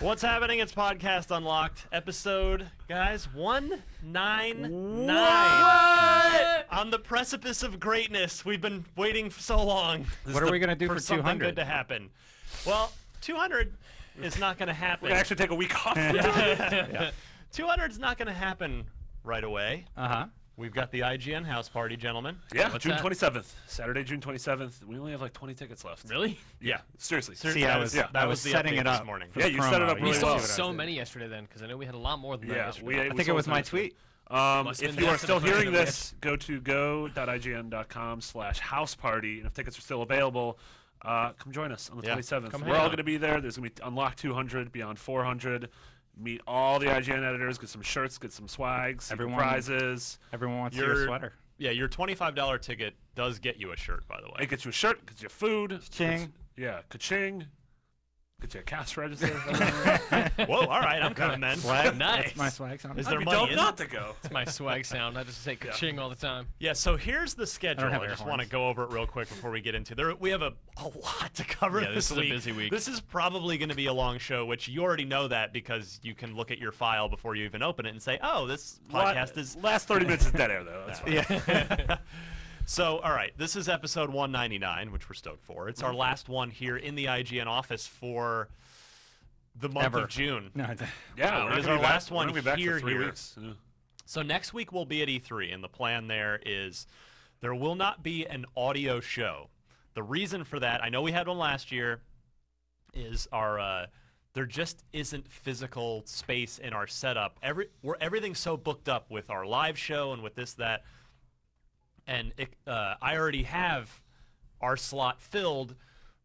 What's happening? It's Podcast Unlocked, episode, guys, 199. What? On the precipice of greatness. We've been waiting so long. What are we going to do for something 200? good to happen? Well, 200 is not going to happen. We're going to actually take a week off. Yeah. 200 is not going to happen right away. Uh-huh. We've got the IGN house party, gentlemen. Yeah, What's June that? 27th. Saturday, June 27th. We only have like 20 tickets left. Really? Yeah, seriously. See, I was the setting update it up this morning. for Yeah, the you set it promo. up We really sold well. so many yesterday then, because I know we had a lot more than that Yeah, yesterday. I think it was my tweet. Must've If been you are after still the hearing first this, go to go.ign.com/houseparty, and if tickets are still available, come join us on the 27th. Come We're hang all out. going to be there. There's going to be Unlock 200, Beyond 400. Meet all the IGN editors, get some shirts, get some swags, Everyone- prizes. Everyone wants your sweater. Yeah, your $25 ticket does get you a shirt, by the way. It gets you a shirt, gets you food. Ching. Yeah, ka-ching. Gets you a cash register. Whoa, all right, I'm coming then. Swag. Nice. That's my swag sound. Is That'd there be money dope in not it? to go. It's my swag sound. I just say ka-ching all the time. Yeah, so here's the schedule. have I air just want to horns. go over it real quick before we get into there. We have a lot to cover Yeah, this is a week. busy week. This is probably going to be a long show, which you already know that because you can look at your file before you even open it and say, oh, this podcast is... Last 30 minutes is dead air, though. That's fine. Yeah. So, all right, this is episode 199, which we're stoked for. It's our last one here in the IGN office for the month Ever. of June. No, it's Yeah, It we're is gonna our be back- last we're one gonna be back here, for 3 here. weeks. Yeah. So next week we'll be at E3, and the plan there is there will not be an audio show. The reason for that, I know we had one last year, is our there just isn't physical space in our setup. Everything's so booked up with our live show and with this, that, and I already have our slot filled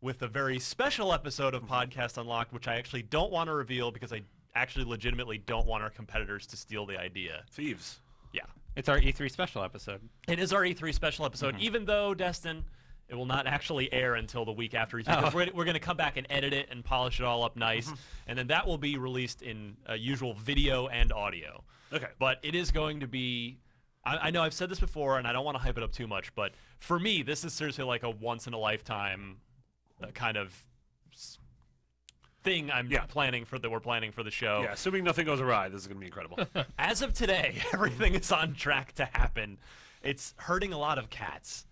with a very special episode of Podcast Unlocked, which I actually don't want to reveal because I actually legitimately don't want our competitors to steal the idea. Thieves. Yeah. It's our E3 special episode. It is our E3 special episode, even though, Destin, it will not actually air until the week after E3. Because we're going to come back and edit it and polish it all up nice, and then that will be released in usual video and audio. Okay. But it is going to be... I know I've said this before, and I don't want to hype it up too much, but for me, this is seriously like a once-in-a-lifetime kind of thing we're planning for the show. Yeah, assuming nothing goes awry, this is going to be incredible. As of today, everything is on track to happen. It's hurting a lot of cats.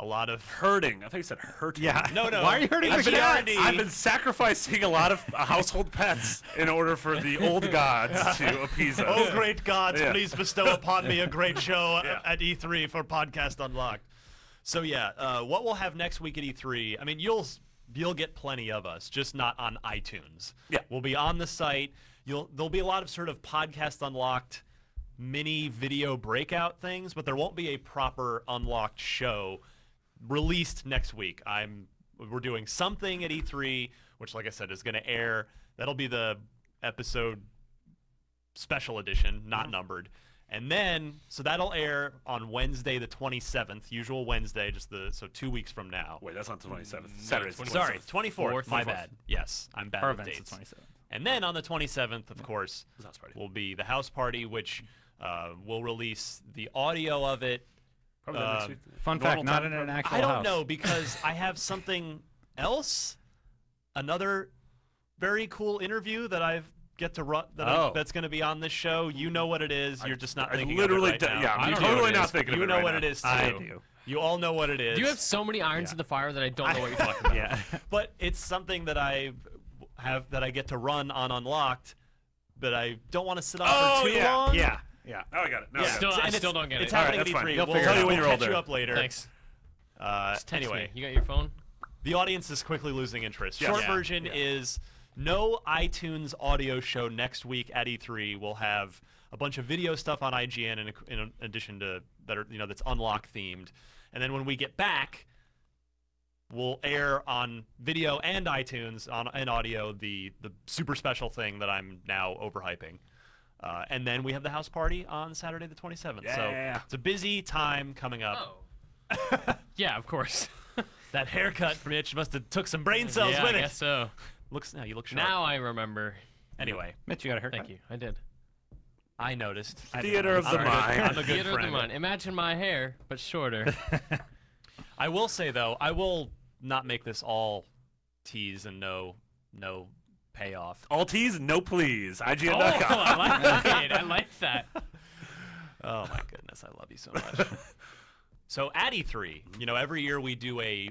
A lot of... Hurting. I think you said hurting. Yeah. No. Why are you hurting I've the been cat? already- I've been sacrificing a lot of household pets in order for the old gods to appease us. Oh, great gods, Yeah. please bestow upon me a great show at E3 for Podcast Unlocked. So yeah, what we'll have next week at E3, I mean, you'll get plenty of us, just not on iTunes. Yeah. We'll be on the site. There'll be a lot of sort of Podcast Unlocked mini video breakout things, but there won't be a proper Unlocked show released next week. We're doing something at E3, which, like I said, is going to air. That'll be the episode special edition, not numbered. And then, so that'll air on Wednesday the 27th, usual Wednesday, so 2 weeks from now. Wait, that's not the 27th. Saturday's the 27th. Sorry, 24th, my 24th. bad. Yes, I'm bad Our with event's the dates. 27th. And then on the 27th, of course, It's house party. will be the house party, which will release the audio of it. Probably that next week. Fun Normal fact, not time, in an probably. actual I don't house. know, because I have something else, another very cool interview that I've get to run that's going to be on this show. You know what it is. You're just not thinking literally of it right now. Yeah, I I'm don't know totally what it not is. thinking of You it know right what now. it is, too. I do. You all know what it is. Do you have so many irons in the fire that I don't know what you're talking about? Yeah. But it's something that I get to run on Unlocked, but I don't want to sit on for too long. Yeah. Yeah. Now I got it. Now Yeah. I got Still- it. I And still don't get It's it. happening Alright, at that's fine. E3. You'll We'll figure it out. we'll When you're catch older. you up later. Thanks. Just text Anyway, me. You got your phone? the audience is quickly losing interest. Yes. Short Yeah, version is no iTunes audio show next week at E3. We'll have a bunch of video stuff on IGN in addition to that's Unlock themed. And then when we get back, we'll air on video and iTunes and audio the super special thing that I'm now overhyping. And then we have the house party on Saturday the 27th. Yeah. So it's a busy time coming up. Oh. Yeah, of course. That haircut from Mitch must have took some brain cells yeah, with I it. guess so. You look sharp. Now I remember. Anyway, Mitch, you got a haircut? Thank you. I did. I noticed. Theater of the I'm a good- mind. I'm a good Theater of the friend. mind. Imagine my hair, but shorter. I will say though, I will not make this all tease and no payoff. All T's, no please. Oh, IGN.com. I like that. I like that. Oh my goodness, I love you so much. So at E3, every year we do a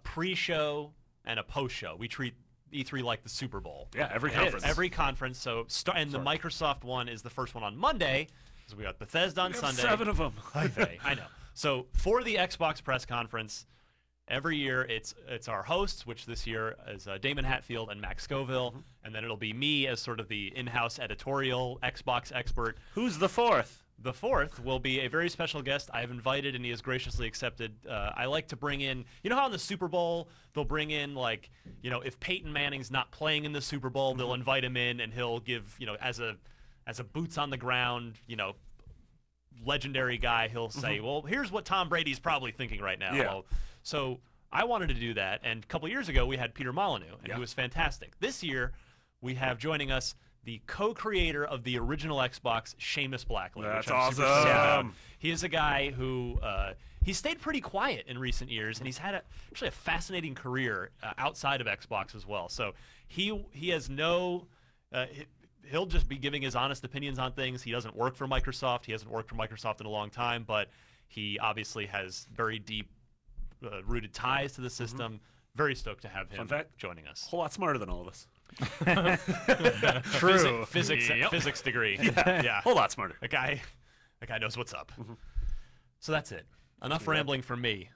pre-show and a post-show. We treat E3 like the Super Bowl. Yeah, every conference. Every conference. So the Microsoft one is the first one on Monday. So we got Bethesda on We have Sunday. 7 of them. I know. So for the Xbox press conference, every year it's our hosts, which this year is Damon Hatfield and Max Scoville, and then it'll be me as sort of the in-house editorial Xbox expert. Who's the 4th? The 4th will be a very special guest I have invited, and he has graciously accepted. I like to bring in, how in the Super Bowl they'll bring in, like, if Peyton Manning's not playing in the Super Bowl, they'll invite him in, and he'll give, as a boots on the ground, legendary guy, he'll say, well, here's what Tom Brady's probably thinking right now. Yeah. Well, so I wanted to do that, and a couple years ago we had Peter Molyneux, and he was fantastic. This year we have joining us the co-creator of the original Xbox, Seamus Blackley. That's which I'm super awesome. stoked about. He is a guy who he stayed pretty quiet in recent years, and he's had actually a fascinating career outside of Xbox as well. So he has no. He'll just be giving his honest opinions on things. He doesn't work for Microsoft. He hasn't worked for Microsoft in a long time, but he obviously has very deep rooted ties to the system. Very stoked to have him joining us. A whole lot smarter than all of us. True. Physics degree. Yeah. A whole lot smarter. That guy knows what's up. So that's it. Enough rambling from me.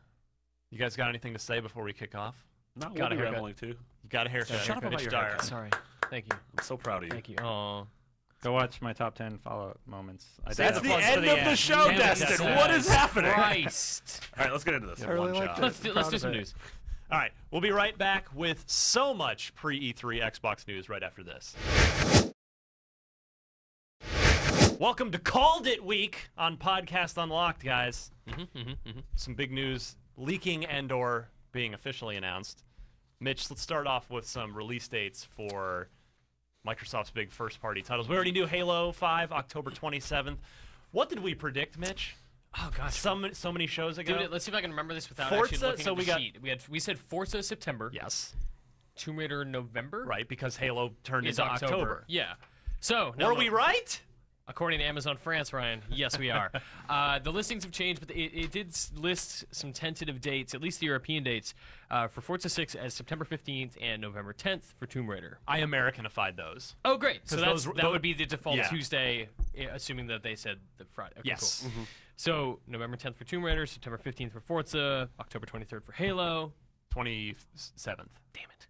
You guys got anything to say before we kick off? Not Got a we'll be haircut. rambling too. You got a haircut. Shut up about Mitch your Dyer. haircut. Sorry. Thank you. I'm so proud of you. Thank you. Oh. Go watch my top 10 Fallout moments. That's the plugs for end the of the end. show, Damn it, Destin. Jesus What is happening? Christ. All right, let's get into this. I really liked it. Let's do some news. All right, we'll be right back with so much pre-E3 Xbox news right after this. Welcome to Called It Week on Podcast Unlocked, guys. Some big news leaking and/or being officially announced. Mitch, let's start off with some release dates for Microsoft's big first-party titles. We already knew Halo 5, October 27th. What did we predict, Mitch? Oh gosh. So many shows ago. Dude, let's see if I can remember this without Forza, actually looking so at we the got- sheet. We said Forza September. Yes. Tomb Raider November. Right, because Halo turned Is into October. October. Yeah. So now Were we right? According to Amazon France, Ryan, yes, we are. The listings have changed, but it did list some tentative dates, at least the European dates, for Forza 6 as September 15th and November 10th for Tomb Raider. I Americanified those. Oh, great. So 'Cause that would be the default yeah. Tuesday, assuming that they said the Friday. Okay, Yes. Cool. So November 10th for Tomb Raider, September 15th for Forza, October 23rd for Halo. 27th. Damn it.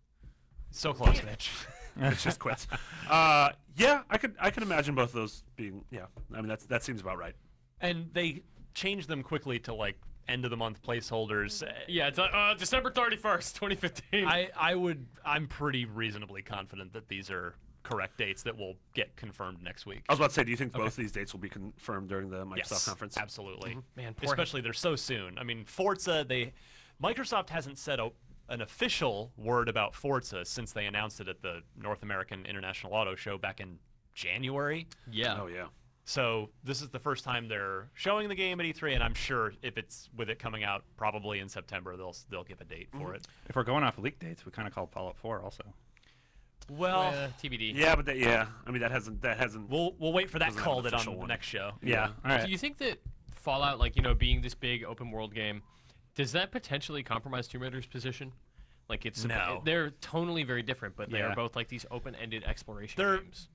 So close, Mitch. It just quits. Yeah, I could imagine both of those being. Yeah, I mean that seems about right. And they changed them quickly to like end of the month placeholders. Yeah, it's December 31st, 2015. I'm pretty reasonably confident that these are correct dates that will get confirmed next week. I was about to say, do you think both of these dates will be confirmed during the Microsoft Yes, conference? absolutely. Man, poor Especially they're so soon. I mean, Forza, Microsoft hasn't said an official word about Forza since they announced it at the North American International Auto Show back in January. Yeah. Oh yeah. So this is the first time they're showing the game at E3, and I'm sure if it's with it coming out probably in September, they'll give a date for it. If we're going off leak dates, we kind of call Fallout 4 also. Well, TBD. Yeah, but I mean that hasn't. we'll wait for that Doesn't have called an it on official the one. next show. Yeah. All right. Do you think that Fallout, being this big open world game, does that potentially compromise Tomb Raider's position? Like No. They're tonally very different, but they Yeah. are both like these open-ended exploration They're- games.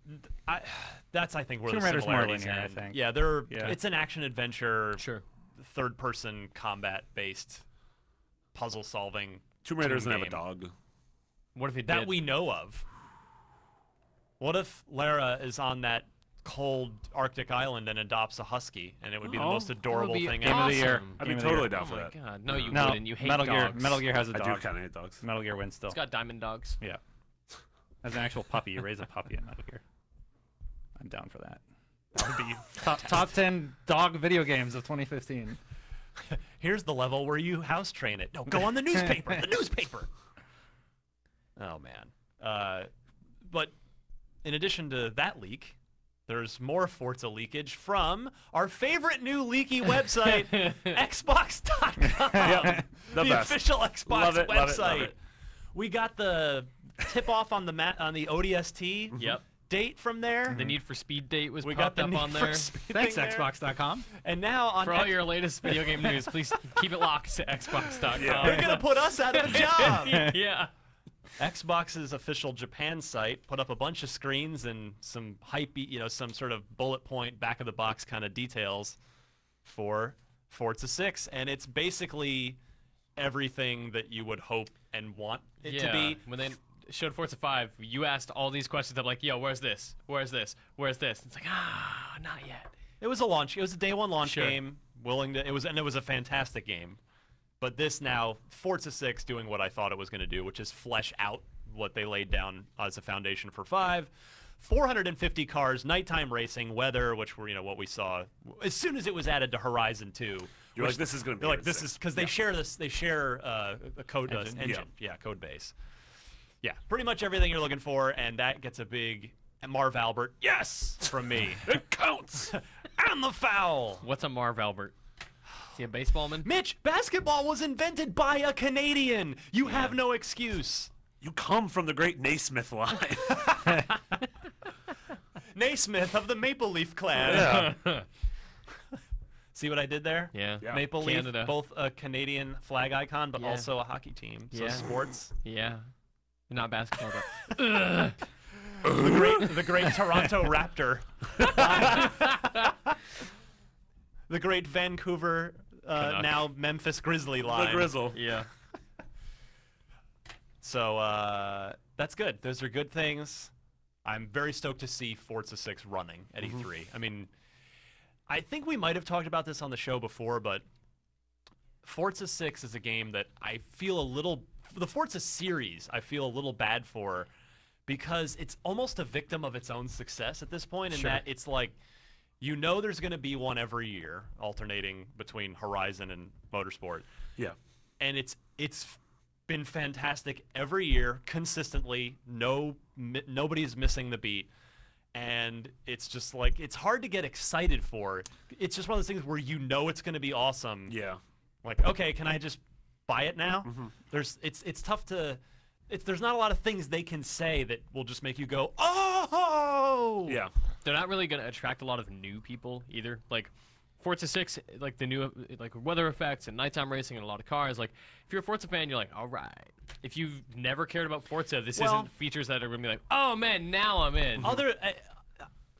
That's I think where Tomb the Raider's more similarities linear, I end. think. Yeah, Yeah. it's an action adventure, Sure. third-person combat-based puzzle solving. Tomb Raider doesn't have a game. dog. What if it That did? we know of. What if Lara is on that cold Arctic island and adopts a husky, and it would be the Oh, most adorable be thing Game of the year. awesome. I'd be Game of the totally year. down Oh for my that. god. No, you No, wouldn't. You hate Metal dogs. Gear has a I dog. do kind of hate dogs. Metal Gear wins still. It's got diamond dogs. Yeah. As an actual puppy, you raise a puppy in Metal Gear. I'm down for that. That would be Top 10 dog video games of 2015. Here's the level where you house train it. No, go on the newspaper. The newspaper. Oh man. But in addition to that leak, there's more Forza leakage from our favorite new leaky website, Xbox.com. Yep, the the best. official Xbox Love it, website. love it, love it. We got the tip off on the ODST Yep. date from there. The Need for Speed date was We got popped the up Need on for there. Speed Thanks, thing there. Xbox.com. And now on For all your latest video game news, please keep it locked to Xbox.com. they're gonna put us out of a job. Yeah. Xbox's official Japan site put up a bunch of screens and some hype, some sort of bullet point back of the box kind of details for Forza 6, and it's basically everything that you would hope and want it to be. When they showed Forza 5, you asked all these questions of like, yo, where's this? Where's this? Where's this? It's like, not yet. It was a launch. It was a day one launch Sure. game. It was a fantastic game. But this now, Forza 6 doing what I thought it was going to do, which is flesh out what they laid down as a foundation for 5. 450 cars, nighttime racing, weather, which were what we saw as soon as it was added to Horizon 2. You're like, this is going to be. They're like, this is because they share this. They share a code engine. Yeah. Code base. Yeah, pretty much everything you're looking for, and that gets a big Marv Albert yes from me. It counts. And the foul. What's a Marv Albert? Is he a baseballman? Mitch, basketball was invented by a Canadian. You have no excuse. You come from the great Naismith line. Naismith of the Maple Leaf clan. Yeah. See what I did there? Yeah. Yeah. Maple Canada. Leaf, both a Canadian flag icon, but Yeah. also a hockey team. So Yeah. sports. Yeah. Not basketball, but The great Toronto Raptor. The great Vancouver, Canuck. now Memphis Grizzly line. The Grizzle. yeah. So that's good. Those are good things. I'm very stoked to see Forza 6 running at E3. I mean, I think we might have talked about this on the show before, but Forza 6 is a game that I feel a little... The Forza series I feel a little bad for because it's almost a victim of its own success at this point in Sure. that it's like, there's going to be one every year alternating between Horizon and Motorsport. Yeah. And it's been fantastic every year, consistently. Nobody's missing the beat, and it's just like it's hard to get excited for. It's just one of those things where it's going to be awesome. Yeah. Like, okay, can I just buy it now? It's tough to. There's not a lot of things they can say that will just make you go, oh. Yeah. They're not really going to attract a lot of new people either. Like Forza 6, like the new weather effects and nighttime racing and a lot of cars. Like if you're a Forza fan, you're like, all right. If you've never cared about Forza, this isn't features that are going to be like, oh man, now I'm in.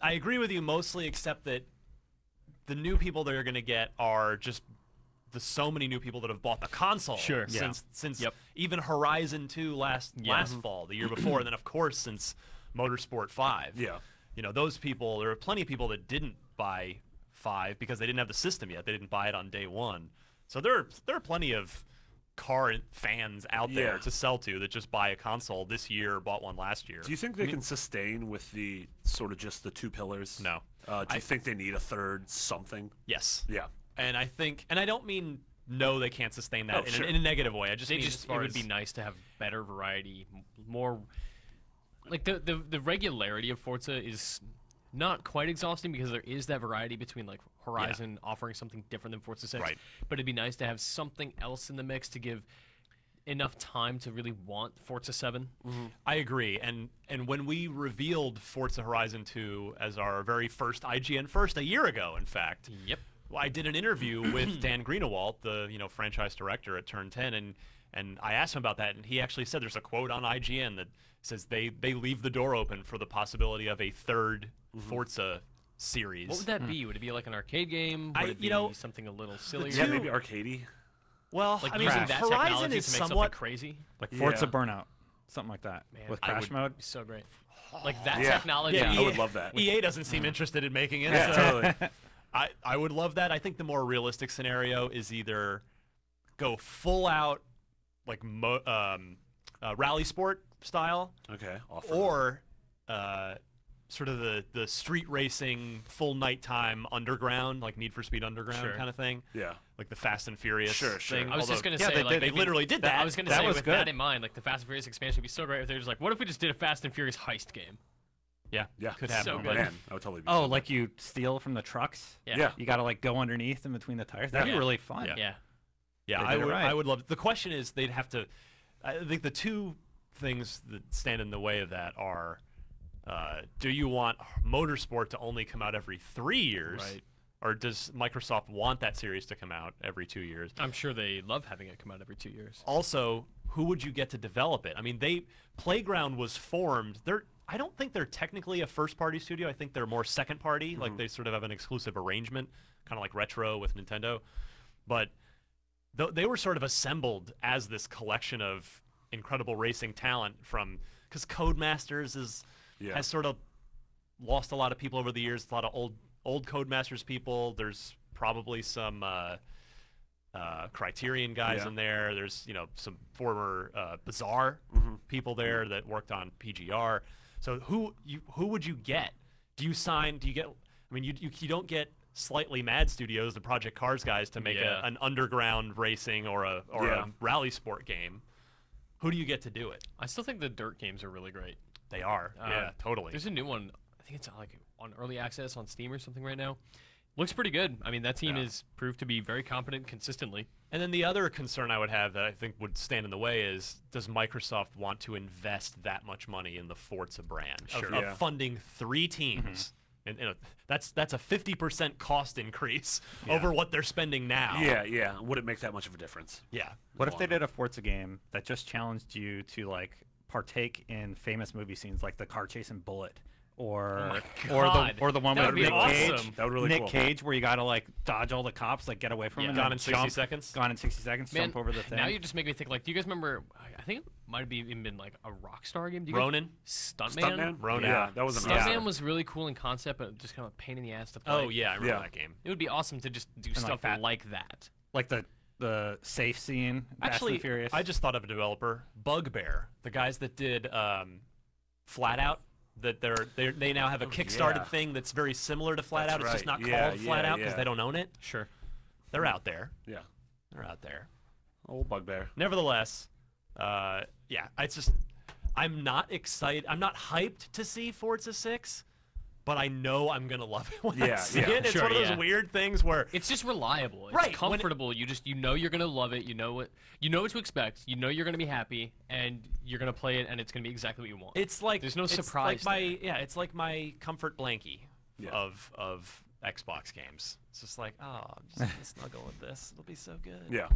I agree with you mostly, except that the new people they're going to get are just so many new people that have bought the console. Sure. Since Yep. even Horizon 2 last fall, the year before, and then of course since Motorsport 5. Yeah. Those people, there are plenty of people that didn't buy 5 because they didn't have the system yet. They didn't buy it on day one. So there are plenty of car fans out there to sell to that just buy a console this year, bought one last year. Do you think they can sustain with the sort of just the two pillars? No. Do you think they need a third something? Yes. Yeah. And I think, and I don't mean no, they can't sustain that sure. in a negative way. I just They mean just as far it would as be nice to have better variety, more like the regularity of Forza is not quite exhausting because there is that variety between like Horizon offering something different than Forza 6. Right. But it'd be nice to have something else in the mix to give enough time to really want Forza 7. I agree. And when we revealed Forza Horizon 2 as our very first IGN first a year ago, in fact, Yep. I did an interview with Dan Greenewalt, the franchise director at Turn 10, and I asked him about that, and he actually said there's a quote on IGN that says they leave the door open for the possibility of a third Forza series. What would that be? Would it be like an arcade game? Would it be something a little sillier? Yeah, maybe arcadey. Well, Like I mean, using that Horizon technology is to make somewhat something crazy? Like Forza Yeah. Burnout, something like that, Man, with I crash would- mode. It'd be so great. Like that Yeah. technology. Yeah, I would love that. EA doesn't seem interested in making it. Yeah, so totally. I would love that. I think the more realistic scenario is either go full out like rally sport style, Okay. or sort of the street racing full nighttime underground, like Need for Speed Underground Sure. kind of thing, Yeah. like the Fast and Furious Sure, sure. thing. I was just Although- going to say, like, they literally did that. I was going to That say, was with good. that in mind, like, the Fast and Furious expansion would be so great if they're just like, what if we just did a Fast and Furious heist game? Yeah, Yeah. could So happen. Oh, good. man, I would totally be. Oh, like you steal from the trucks? Yeah. Yeah. You got to like go underneath in between the tires. That'd Yeah. be really fun. Yeah. Yeah. Yeah, They I did it would. right. I would love. The question is, they'd have to. I think the two things that stand in the way of that are, do you want Motorsport to only come out every 3 years? Right. Or does Microsoft want that series to come out every 2 years? I'm sure they love having it come out every 2 years. Also, who would you get to develop it? I mean, Playground was formed. I don't think they're technically a first-party studio. I think they're more second-party. Like they sort of have an exclusive arrangement, kind of like Retro with Nintendo. But they were sort of assembled as this collection of incredible racing talent because Codemasters has sort of lost a lot of people over the years. A lot of old Codemasters people. There's probably some Criterion guys in there. There's some former Bizarre people there that worked on PGR. So who would you get? Do you get? I mean, you don't get Slightly Mad Studios, the Project Cars guys, to make an underground racing or a rally sport game. Who do you get to do it? I still think the Dirt games are really great. They are. Yeah, totally. There's a new one. I think it's like on early access on Steam or something right now. Looks pretty good. I mean, that team is proved to be very competent consistently. And then the other concern I would have that I think would stand in the way is, does Microsoft want to invest that much money in the Forza brand of funding 3 teams? And that's a 50% cost increase over what they're spending now. Yeah. Would it make that much of a difference? Yeah. What if they did a Forza game that just challenged you to like partake in famous movie scenes like the car chasing Bullet? Or the one with Nick Cage. That would really Nick cool. Cage, where you gotta like dodge all the cops, like get away from them. Gone in 60 seconds. Gone in 60 seconds. Man, jump over the thing. Now you just make me think. Like, do you guys remember? I think it might have even been like a Rockstar game. Ronin. Stuntman. Ronin. Yeah, that was Stuntman was really cool in concept, but just kind of a pain in the ass to play. Oh yeah, I remember that game. It would be awesome to just do stuff like that. Like the safe scene. Actually, Furious. I just thought of a developer, Bugbear, the guys that did Flat Out. That they now have a kickstarted thing that's very similar to Flat Out. It's just not called Flat Out because they don't own it. Sure. They're out there. Yeah. They're out there. Old Bugbear. Nevertheless, it's just I'm not excited. I'm not hyped to see Forza 6, but I know I'm gonna love it when I see it. It's one of those weird things where it's just reliable. It's comfortable. You know you're gonna love it. You know what to expect. You know you're gonna be happy, and you're gonna play it, and it's gonna be exactly what you want. It's like there's no surprise. It's like my comfort blankie of Xbox games. It's just like, oh, I'm just gonna snuggle with this. It'll be so good. Yeah.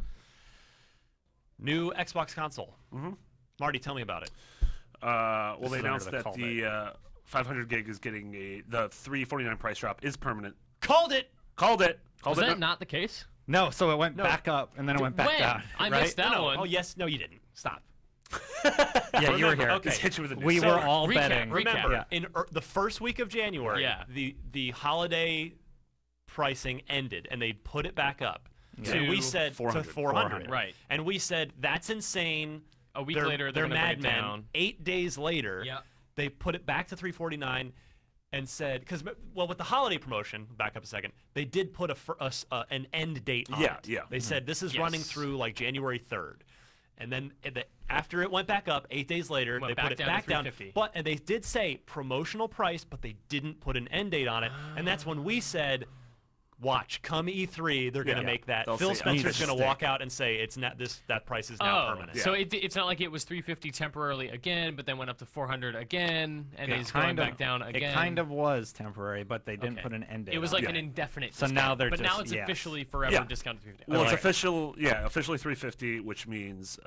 New Xbox console. Marty, tell me about it. Well, they announced that the 500 gig is getting the $349 price drop is permanent. Called it. Was that not the case? No, so it went back up and then it went back down. I missed that one. Oh yes, no, you didn't. Stop. Yeah, you were here. Okay. Just hit you with a We were all betting. Remember, in the first week of January, the holiday pricing ended, and they put it back up. And we said 400. to 400. Right. And we said that's insane. A week later, they're mad men. 8 days later, Yeah. they put it back to 349 and said, with the holiday promotion, back up a second, they did put an end date on it. Yeah. They said this is running through like January 3rd. And then after it went back up, 8 days later, they put it back down. And they did say promotional price, but they didn't put an end date on it. And that's when we said, watch, come E3, they're going to make that. Phil Spencer's going to walk out and say it's not that price is now permanent. So it's not like it was 350 temporarily again, but then went up to 400 again, and it's going back down again. It kind of was temporary, but they didn't put an end date. It was like an indefinite. So now they're but just, now it's officially forever discounted to 350. Well, it's officially 350, which means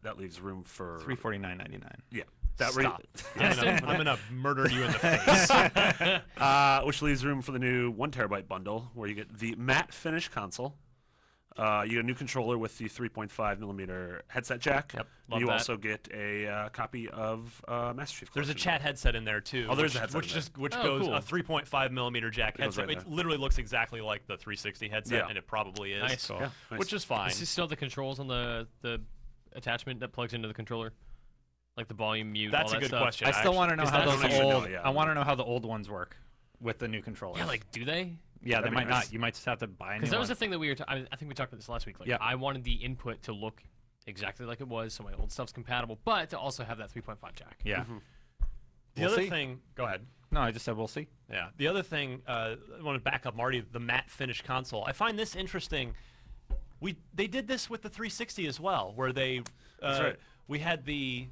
that leaves room for $349.99. Yeah. Stop. I'm gonna murder you in the face. Which leaves room for the new 1 terabyte bundle, where you get the matte finish console. You get a new controller with the 3.5 millimeter headset jack. Yep, you also get a copy of Master Chief Collection. There's a chat headset in there too. Oh, there's a headset which goes a 3.5 millimeter jack headset. It literally looks exactly like the 360 headset, and it probably is. Nice. Nice. Which is fine. Is this still the controls on the attachment that plugs into the controller? Like the volume, mute, That's all a that good stuff? question. I still want to know how those old. I want to know how the old ones work with the new controllers. Yeah, like do they? Yeah, they might not. You might just have to buy a new Because that one. was the thing that we were. I think we talked about this last week. Like, I wanted the input to look exactly like it was, so my old stuff's compatible, but to also have that 3.5 jack. Yeah. The other thing. Go ahead. No, I just said we'll see. Yeah. The other thing. I want to back up, Marty. The matte finish console. I find this interesting. They did this with the 360 as well, where they. That's right. We had the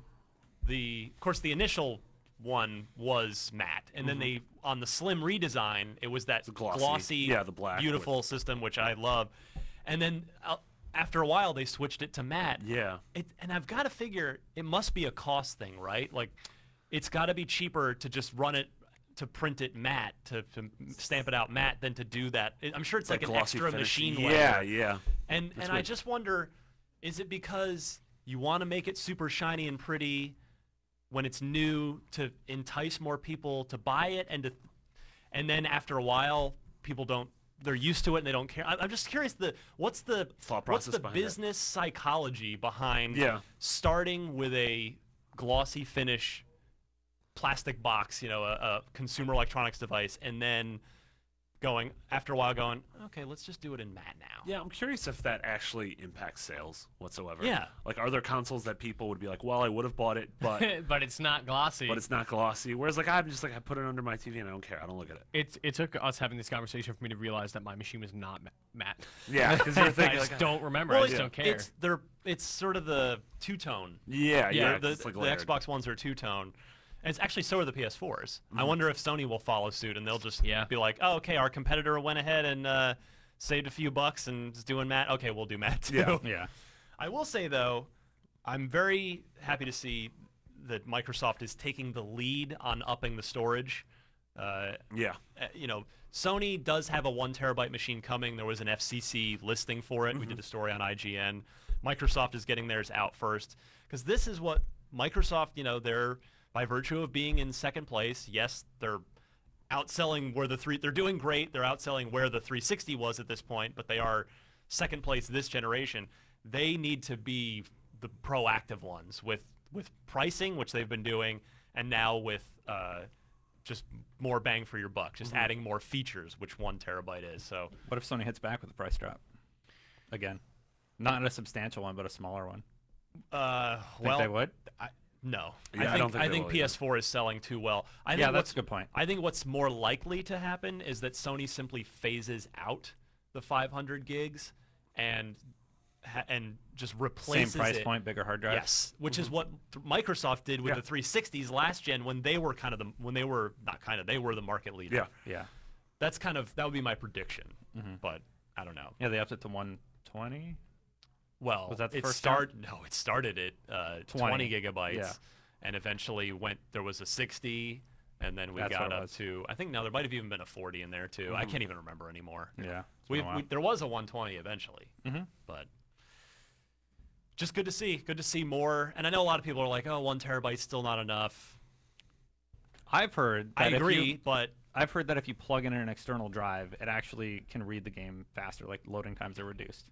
of course, the initial one was matte, and then they on the Slim redesign, it was that glossy, yeah, the black beautiful system, which I love. And then after a while, they switched it to matte. Yeah. And I've got to figure it must be a cost thing, right? Like, it's got to be cheaper to just run it, to print it matte, to stamp it out matte, than to do that. I'm sure it's like an extra machine layer. Yeah, yeah. And I just wonder, is it because you want to make it super shiny and pretty when it's new to entice more people to buy it, and then after a while people they're used to it and they don't care? I'm just curious, what's the thought process behind business psychology behind starting with a glossy finish plastic box, a consumer electronics device, and then after a while going, okay, let's just do it in matte now. Yeah, I'm curious if that actually impacts sales whatsoever. Yeah. Like, are there consoles that people would be like, well, I would have bought it, but but it's not glossy. but it's not glossy. Whereas, like, I'm just like, I put it under my TV and I don't care. I don't look at it. It took us having this conversation for me to realize that my machine was not matte. Yeah, because you're I thinking, just like, don't remember. Well, I just don't care. It's sort of the two-tone. yeah, The it's like layered. Xbox Ones are two-tone. And it's actually so are the PS4s. I wonder if Sony will follow suit and they'll just be like, oh, okay, our competitor went ahead and saved a few bucks and is doing matte. Okay, we'll do matte too. Yeah. I will say, though, I'm very happy to see that Microsoft is taking the lead on upping the storage. Sony does have a 1 terabyte machine coming. There was an FCC listing for it. We did a story on IGN. Microsoft is getting theirs out first, because this is what Microsoft, they're, by virtue of being in second place, yes, they're outselling where they're doing great. They're outselling where the 360 was at this point, but they are second place this generation. They need to be the proactive ones with pricing, which they've been doing, and now with just more bang for your buck, just adding more features, which 1 terabyte is. So What if Sony hits back with a price drop? Again, not a substantial one, but a smaller one. Think they would? No, Yeah, I think PS4 is selling too well. That's a good point. I think what's more likely to happen is that Sony simply phases out the 500 gigs and just replaces Same price point, bigger hard drive. Yes, which is what Microsoft did with the 360s last gen when they were they were the market leader. Yeah. That would be my prediction, but I don't know. Yeah, they upped it to 120. Well, was that the it first started at 20 gigabytes, and eventually there was a 60, and then we got up to, I think now there might have even been a 40 in there too. I can't even remember anymore. Yeah, there was a 120 eventually, but just good to see more. And I know a lot of people are like, oh, 1 terabyte's still not enough. I've heard that I agree, but I've heard that if you plug in an external drive, it actually can read the game faster, like loading times are reduced.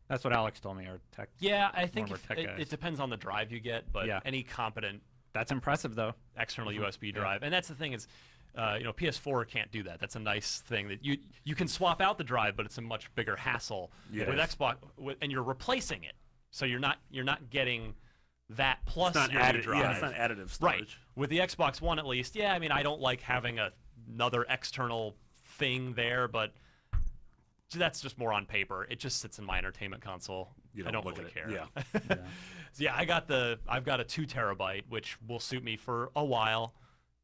That's what Alex told me, our tech. Yeah, I think tech guys. it depends on the drive you get, but any competent. That's impressive, though. External USB drive, and that's the thing is, PS4 can't do that. That's a nice thing that you can swap out the drive, but it's a much bigger hassle with Xbox, and you're replacing it, so you're not getting that plus it's not your new drive. Yeah, it's not additive storage. Right. With the Xbox One, at least, I mean, I don't like having another external thing there, but that's just more on paper. It just sits in my entertainment console. I don't really care. Yeah. So I've got a 2 terabyte, which will suit me for a while,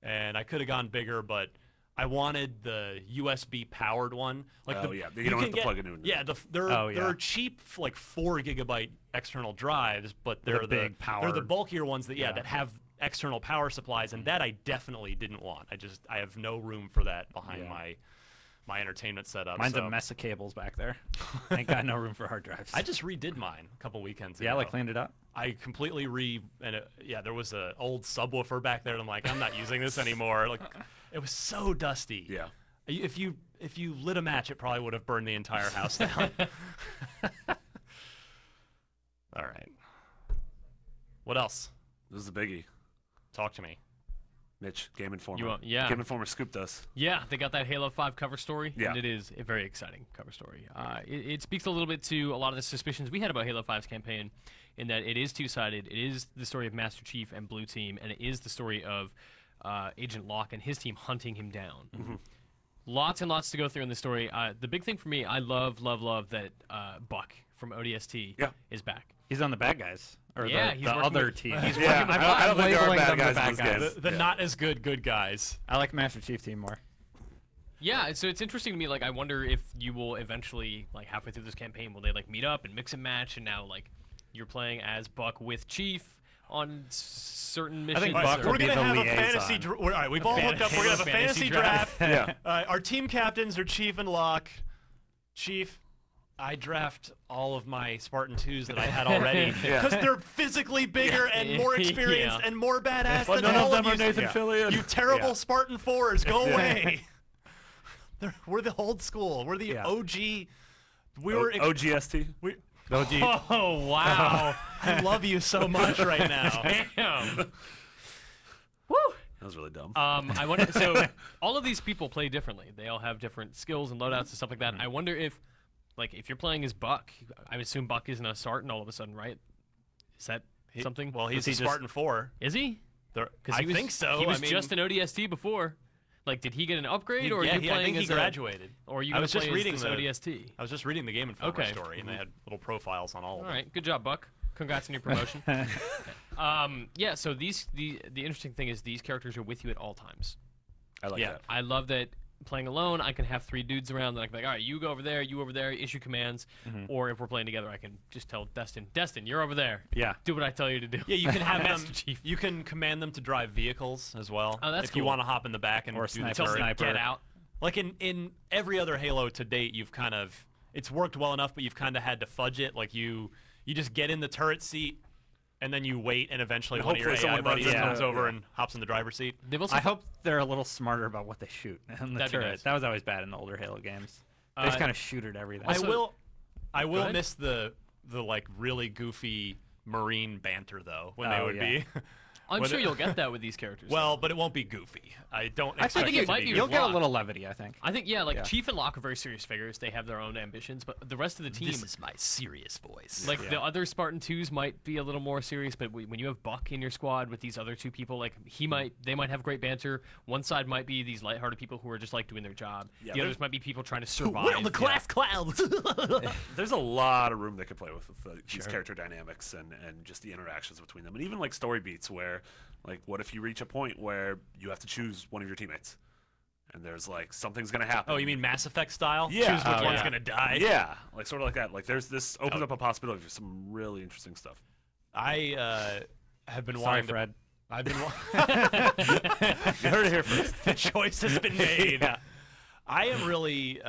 and I could have gone bigger, but I wanted the USB powered one. Like you don't have to plug it in. Yeah, they're cheap, like 4 gigabyte external drives, but they're the big power. They're the bulkier ones that have external power supplies, and that I definitely didn't want. I have no room for that behind my entertainment setup. Mine's a mess of cables back there. Ain't got no room for hard drives. I just redid mine a couple weekends ago. Yeah, like cleaned it up. I completely there was an old subwoofer back there, and I'm like, I'm not using this anymore. Like, it was so dusty. Yeah. If you lit a match, it probably would have burned the entire house down. All right. What else? This is a biggie. Talk to me. Mitch, Game Informer. Game Informer scooped us. Yeah, they got that Halo 5 cover story, Yeah. and it is a very exciting cover story. It speaks a little bit to a lot of the suspicions we had about Halo 5's campaign, in that it is two-sided. It is the story of Master Chief and Blue Team, and it is the story of Agent Locke and his team hunting him down. Lots and lots to go through in the story. The big thing for me, I love that Buck from ODST is back. He's on the bad guys. Or Yeah, the he's working other with- team. he's Yeah, working- I don't think there are labeling bad them the guys bad in this guys. game. The not as good guys. I like Master Chief team more. Yeah, so it's interesting to me. Like, I wonder if you will eventually, like, halfway through this campaign, will they like meet up and mix and match, and now like you're playing as Buck with Chief on certain missions. think All right, Buck we're will be gonna the have a liaison. fantasy. All right, we've all hooked up. We're gonna have a fantasy fantasy draft. Yeah. Our team captains are Chief and Locke. Chief, I draft all of my Spartan 2s that I had already Yeah. because they're physically bigger and more experienced Yeah. and more badass But than none of all them of are you. Nathan Fillion. You terrible Yeah. Spartan 4s, go away. We're the old school. We're the Yeah. OG. We were. OGST. We, Oh wow! I love you so much right now. Damn. Woo! That was really dumb. I wonder. So all of these people play differently. They all have different skills and loadouts and stuff like that. I wonder if, like, if you're playing as Buck, I assume Buck isn't a Spartan all of a sudden, right? Is that something? Well, he's he a just- Spartan 4. Is he? I think so. He was I mean, just an ODST before. Like, did he get an upgrade, or are you I playing think he as a- graduated. or are you I gonna was just play as reading this the ODST? I was just reading the Game Informer Okay. story, and they had little profiles on all of All them. right, good job, Buck. Congrats on your promotion. Yeah. So the interesting thing is these characters are with you at all times. I like that. I love that playing alone, I can have 3 dudes around that I can be like, all right, you go over there, you over there, issue commands. Or if we're playing together, I can just tell Destin, you're over there. Yeah. Do what I tell you to do. Yeah, you can have them. Master Chief. You can command them to drive vehicles as well. Oh, that's if you cool. want to hop in the back and Or do the sniper. turret. Sniper. Get out. Like in every other Halo to date, you've kind of it's worked well enough, but you've kind of had to fudge it. Like you just get in the turret seat, and then you wait, and eventually And one of your hopefully AI someone buddies runs comes into- over yeah. and hops in the driver's seat. They've also I hope they're a little smarter about what they shoot in the That'd be turret. nice. That was always bad in the older Halo games. They just kind of shoot at everything. Also- I will ahead. miss the like really goofy Marine banter though when they Oh, would yeah. be. I'm when sure it- you'll get that with these characters. Well, but it won't be goofy. I don't. I expect think it to might be be goofy. You'll get a Locke. little levity, I think. I think, yeah, like Yeah. Chief and Locke are very serious figures. They have their own ambitions, but the rest of the team, is my serious voice. like the other Spartan 2s might be a little more serious, but when you have Buck in your squad with these other 2 people, like they might have great banter. One side might be these lighthearted people who are just like doing their job. Yeah, The there's- others might be people trying to survive. we're on the class clouds. There's a lot of room they could play with these character dynamics and just the interactions between them, and even like story beats where, like, what if you reach a point where you have to choose one of your teammates, and there's like something's gonna happen. Oh, you mean Mass Effect style? Yeah. Choose which Oh, one's yeah. gonna die. Yeah, like sort of like that. Like this opens up a possibility for some really interesting stuff. I have been Sorry, wanting Fred. to. I've been. You heard it here first. The choice has been made. Yeah. I am really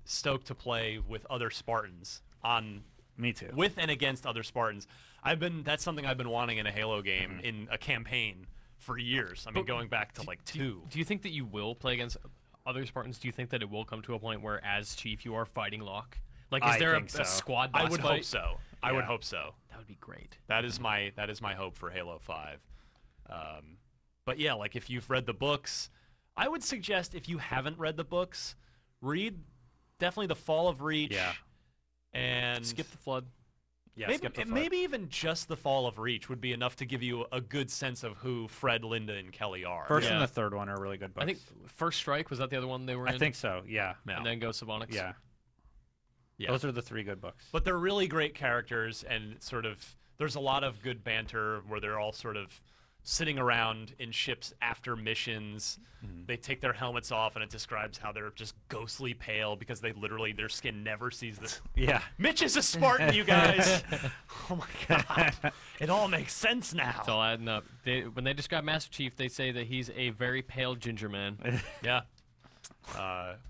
stoked to play with other Spartans on Me too. with and against other Spartans. That's something I've been wanting in a Halo game in a campaign for years. I mean, But going back to like 2. Do you think that you will play against other Spartans? Do you think that it will come to a point where, as Chief, you are fighting Locke? Like, is I there think so. a squad I boss would fight? hope so. I would Yeah. hope so. That would be great. That is my hope for Halo 5. But yeah, like if you've read the books, I would suggest if you haven't read the books, read definitely The Fall of Reach. Yeah. And Skip the flood. Yeah, maybe, skip the flood. maybe even just The Fall of Reach would be enough to give you a good sense of who Fred, Linda, and Kelly are. First Yeah. and the third one are really good books. I think First Strike, was that the other one they were in? I think so. Yeah. Yeah. And then Ghosts of Onyx. Yeah. Yeah. Those are the 3 good books. But they're really great characters, and sort of there's a lot of good banter where they're all sort of sitting around in ships after missions. They take their helmets off, and it describes how they're just ghostly pale because their skin never sees the. Yeah. Mitch is a Spartan, you guys. Oh my god, it all makes sense now. It's all adding up. When they describe Master Chief, they say that he's a very pale ginger man. Yeah.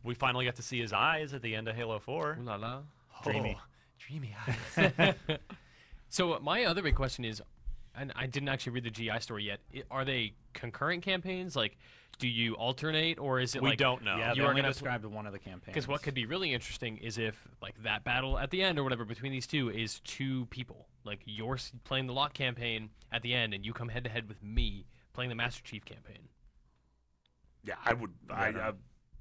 We finally got to see his eyes at the end of Halo 4. Ooh la la. Dreamy. Oh, dreamy eyes. So my other big question is, and I didn't actually read the GI story yet. Are they concurrent campaigns? Like, do you alternate, or is it We like don't know. Yeah, you they are only gonna described one of the campaigns. Because what could be really interesting is if like that battle at the end or whatever between these 2 is 2 people. Like you're playing the Locke campaign at the end, and you come head to head with me playing the Master Chief campaign. Yeah, I would. I know.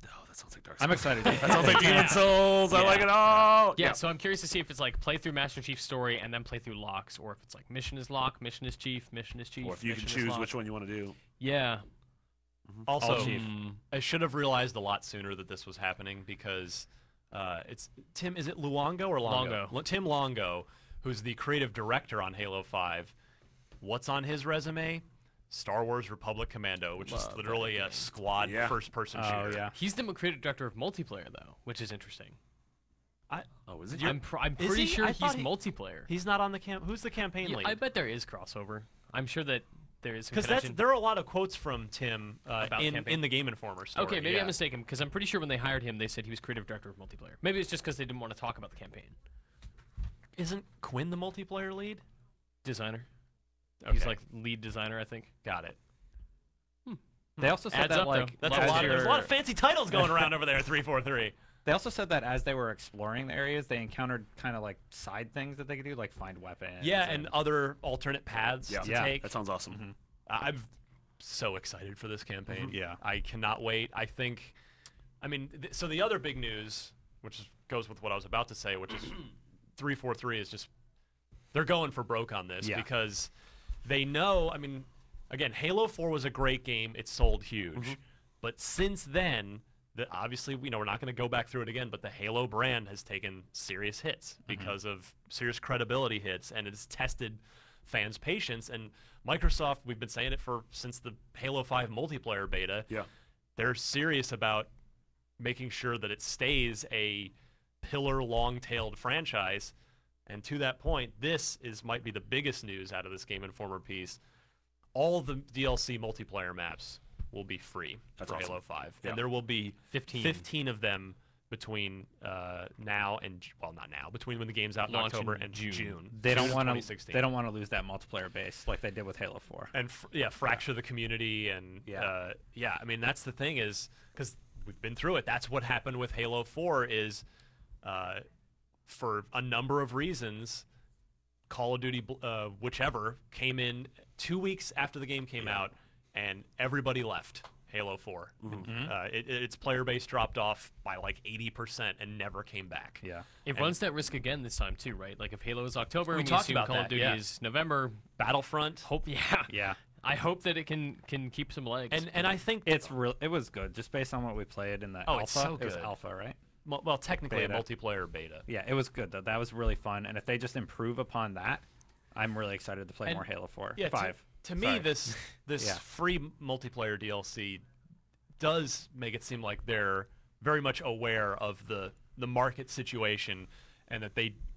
Oh, that sounds like Dark Souls. I'm excited. That sounds like Demon Souls. I like it all. Yeah, so I'm curious to see if it's like play through Master Chief's story and then play through Locke's, or if it's like mission is Locke, mission is Chief, mission is Chief. Or if you can mission is choose Locke. which one you want to do. Yeah. Also, Chief. I should have realized a lot sooner that this was happening because it's Tim. Is it Luongo or Longo? Longo. Tim Longo, who's the creative director on Halo 5. What's on his resume? Star Wars Republic Commando, which is literally a squad first-person shooter. Oh yeah. He's the creative director of multiplayer, though, which is interesting. Oh, is it? I'm pretty sure I he's thought multiplayer. He's not on the Who's the campaign lead? I bet there is crossover. I'm sure that there is some Because connection. there are a lot of quotes from Tim in campaign. the Game Informer story. Okay, maybe yeah. I'm mistaken, because I'm pretty sure when they hired him, they said he was creative director of multiplayer. Maybe it's just because they didn't want to talk about the campaign. Isn't Quinn the multiplayer lead? Designer. Okay. He's like lead designer, I think. Got it. They also said Adds that up, like though. That's as a lot. There's a lot you're- of fancy titles going around over there at 343. They also said that as they were exploring the areas, they encountered kind of like side things that they could do, like find weapons. Yeah, and other alternate paths to Yeah. take. That sounds awesome. I'm so excited for this campaign. Yeah. I cannot wait. I think, I mean, so the other big news, goes with what I was about to say, which is 343 is just, they're going for broke on this because they know, I mean, again, Halo 4 was a great game. It sold huge. But since then, obviously, we're not going to go back through it again, but the Halo brand has taken serious hits because of serious credibility hits, and it's tested fans' patience. And Microsoft, we've been saying it since the Halo 5 multiplayer beta. Yeah. They're serious about making sure that it stays a pillar, long-tailed franchise. And to that point, this might be the biggest news out of this Game Informer piece. All the DLC multiplayer maps will be free for awesome. Halo 5. Yeah. And there will be 15 of them between now and, well, not now, between when the game's out in Launch in October and June. June. They don't June of want to. 2016. They don't want to lose that multiplayer base like they did with Halo 4. And fracture the community and I mean, that's the thing is, because we've been through it, that's what happened with Halo 4 is for a number of reasons, Call of Duty whichever came in 2 weeks after the game came out, and everybody left Halo 4. Its player base dropped off by like 80% and never came back. Yeah. It runs that risk again this time, too, right? Like, if Halo is October, We and talked assume about Call of that, Duty yeah. is November, Battlefront. Yeah. I hope that it can keep some legs. And I think It was good just based on what we played in the Oh, alpha. it's so It was good. alpha, right? well, technically Beta. a multiplayer beta. Yeah, it was good though. That was really fun. And if they just improve upon that, I'm really excited to play And- more Halo 4. Yeah, 5. To me, Sorry. this Yeah. free multiplayer DLC does make it seem like they're very much aware of the market situation, and that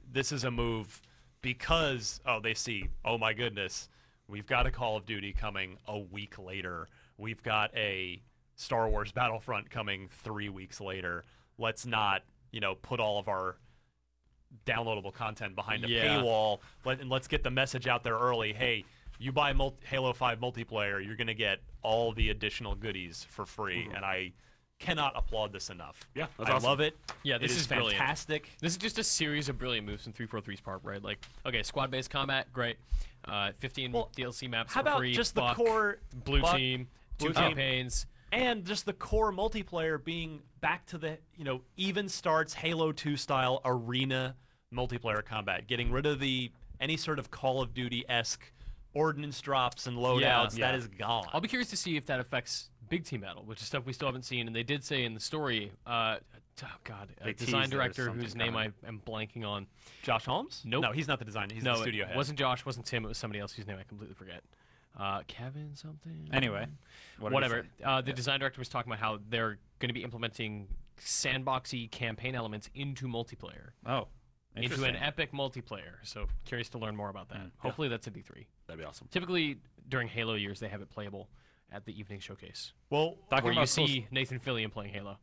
this is a move because they see, oh my goodness, we've got a Call of Duty coming a week later, we've got a Star Wars Battlefront coming 3 weeks later. Let's not put all of our downloadable content behind a paywall, and let's get the message out there early. Hey, you buy Halo 5 multiplayer, you're going to get all the additional goodies for free, and I cannot applaud this enough. Yeah, that's I awesome. love it. Yeah, this It is brilliant. fantastic. This is just a series of brilliant moves from 343's part, right? Like, okay, squad-based combat, great. 15 DLC maps How for about free. just the Buck, core blue Buck, team, blue two team, campaigns. and just the core multiplayer being back to the even starts Halo 2 style arena multiplayer combat, getting rid of any sort of Call of Duty-esque ordnance drops and loadouts. Yeah. That is gone. I'll be curious to see if that affects big team battle, which is stuff we still haven't seen. And they did say in the story, a They design teased director there's whose something name I coming. am blanking on. Josh Holmes? Nope. No, he's not the designer. He's No, the studio it head. wasn't Josh, wasn't Tim. It was somebody else whose name I completely forget. Kevin something. Anyway, what did he Whatever. say? The design director was talking about how they're going to be implementing sandboxy campaign elements into multiplayer, Oh, into an interesting. epic multiplayer. So curious to learn more about that. Hopefully that's at E3. That'd be awesome. Typically during Halo years, they have it playable at the evening showcase, Well, Talking where you about cool see Nathan Fillion playing Halo.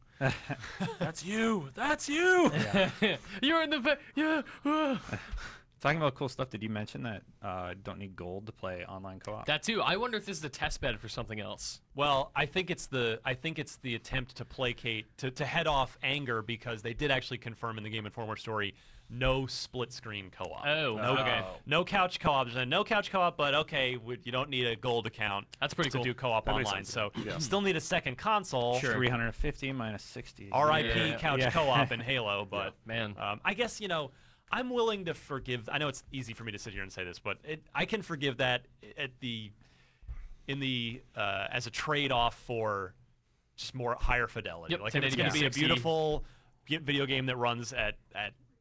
That's you. That's you. You're in the Talking about cool stuff, did you mention that don't need gold to play online co-op? that too. I wonder if this is a test bed for something else. Well, I think it's the attempt to placate to head off anger, because they did actually confirm in the Game Informer story no split screen co-op. Oh, okay. No couch co-op. There's no couch co-op, but okay, you don't need a gold account. That's pretty to cool. do co-op That makes online. sense. So Yeah. still need a second console. Sure. 350 minus 60. R.I.P. Yeah. couch Yeah. co-op in Halo, but Man. I guess I'm willing to forgive. I know it's easy for me to sit here and say this, but I can forgive that at the in the as a trade-off for just more higher fidelity. Yep, Like if it's 1080 going to be a 60. beautiful video game that runs at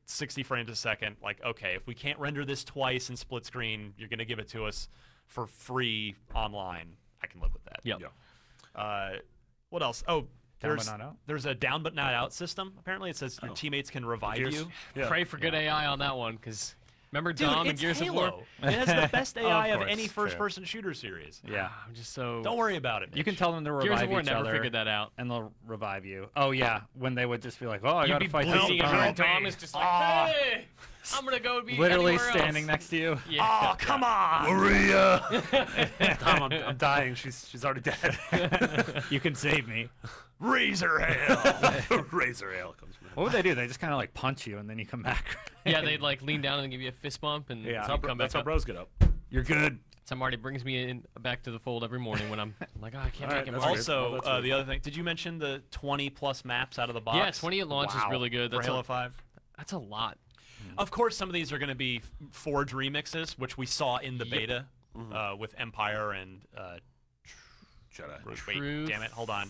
60 frames a second, like okay, if we can't render this twice in split screen, you're going to give it to us for free online. I can live with that. Yep. What else? Oh, Down but not out? there's a down but not out system. Apparently, it says your teammates can revive Gears. you. Yeah. Pray for good AI on that one, because remember Dude, Dom and it's Gears of War? Halo. It has the best AI of course, any true. first-person shooter series. Yeah. I'm just so. Don't worry about it. You can Mitch. tell them to Gears revive of War each never other, figured that out. and they'll revive you. Oh yeah, when they would just be like, "Oh, I You'd gotta be fight this bleeding, and opponent." Dom is just like, Ah. hey, I'm gonna go be Literally anywhere standing else. next to you. Yeah. Oh, come on! Maria! Tom, I'm dying. She's already dead. You can save me. Razor hail! Razor ale comes from What would they do? They just kind of like punch you, and then you come back. Yeah, they'd like lean down and give you a fist bump, and Yeah. you come back That's how up. bros get up. You're good. Sam Marty brings me in back to the fold every morning when I'm like, oh, I can't All make right, it. that's work. weird. Also, Well, that's weird. the other thing, did you mention the 20+ maps out of the box? Yeah, 20 at launch is Wow. really good. For That's Halo a, 5. that's a lot. Of course, some of these are going to be Forge remixes, which we saw in the Yep. beta with Empire and. Jedi. Wait, Truth. damn it, hold on.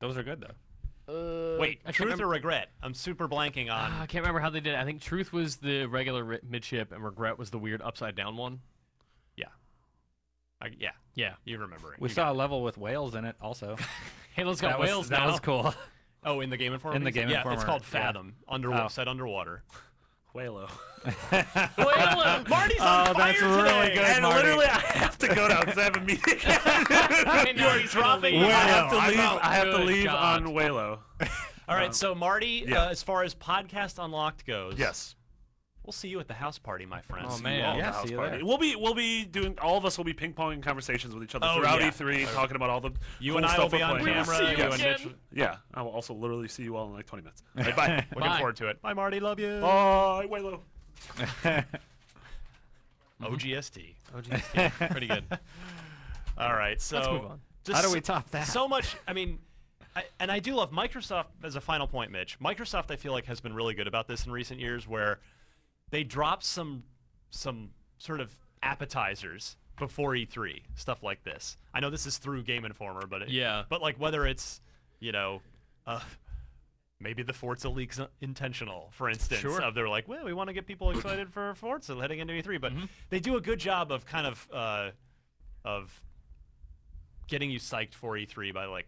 Those are good though. Wait, I can't Truth remember. or Regret? I'm super blanking on. I can't remember how they did it. I think Truth was the regular midship, and Regret was the weird upside down one. Yeah, Yeah. you remember it. We You saw got a level with whales in it also. Halo's got that whales was, that now. was cool. it. Oh, in the Game Informer? In the piece? Game yeah, Informer, it's called yeah. Fathom. Set underwater. Whalo. Whale! Marty's on fire that's really today! good. And Marty. literally, I have to go now because I have a meeting. I know he's dropping gonna leave. Whale. I have to I'm leave. out. I have to Good leave God. on Whalo. All right, so Marty, yeah. as far as Podcast Unlocked goes, Yes. we'll see you at the house party, my friends. Oh, man. All Yeah, the house see you party. there. We'll be doing. All of us will be ping ponging conversations with each other Oh, throughout yeah. E3, talking about all the. You cool and I stuff will be we're on playing. camera. see you You and again. Mitch. Yeah, I will also literally see you all in like 20 minutes. All right, bye. Looking Bye. forward to it. Bye, Marty. Love you. Bye, Whalo. OGST. Oh, geez, yeah, pretty good. All right, so Let's move on. just How do we top that? So much. I mean, I do love Microsoft as a final point, Mitch. Microsoft, I feel like, has been really good about this in recent years, where they drop some sort of appetizers before E3, stuff like this. I know this is through Game Informer, but Yeah. but like whether it's maybe the Forza leak's intentional, for instance. Sure. They're like, well, we want to get people excited for Forza heading into E3, but they do a good job of kind of getting you psyched for E3 by like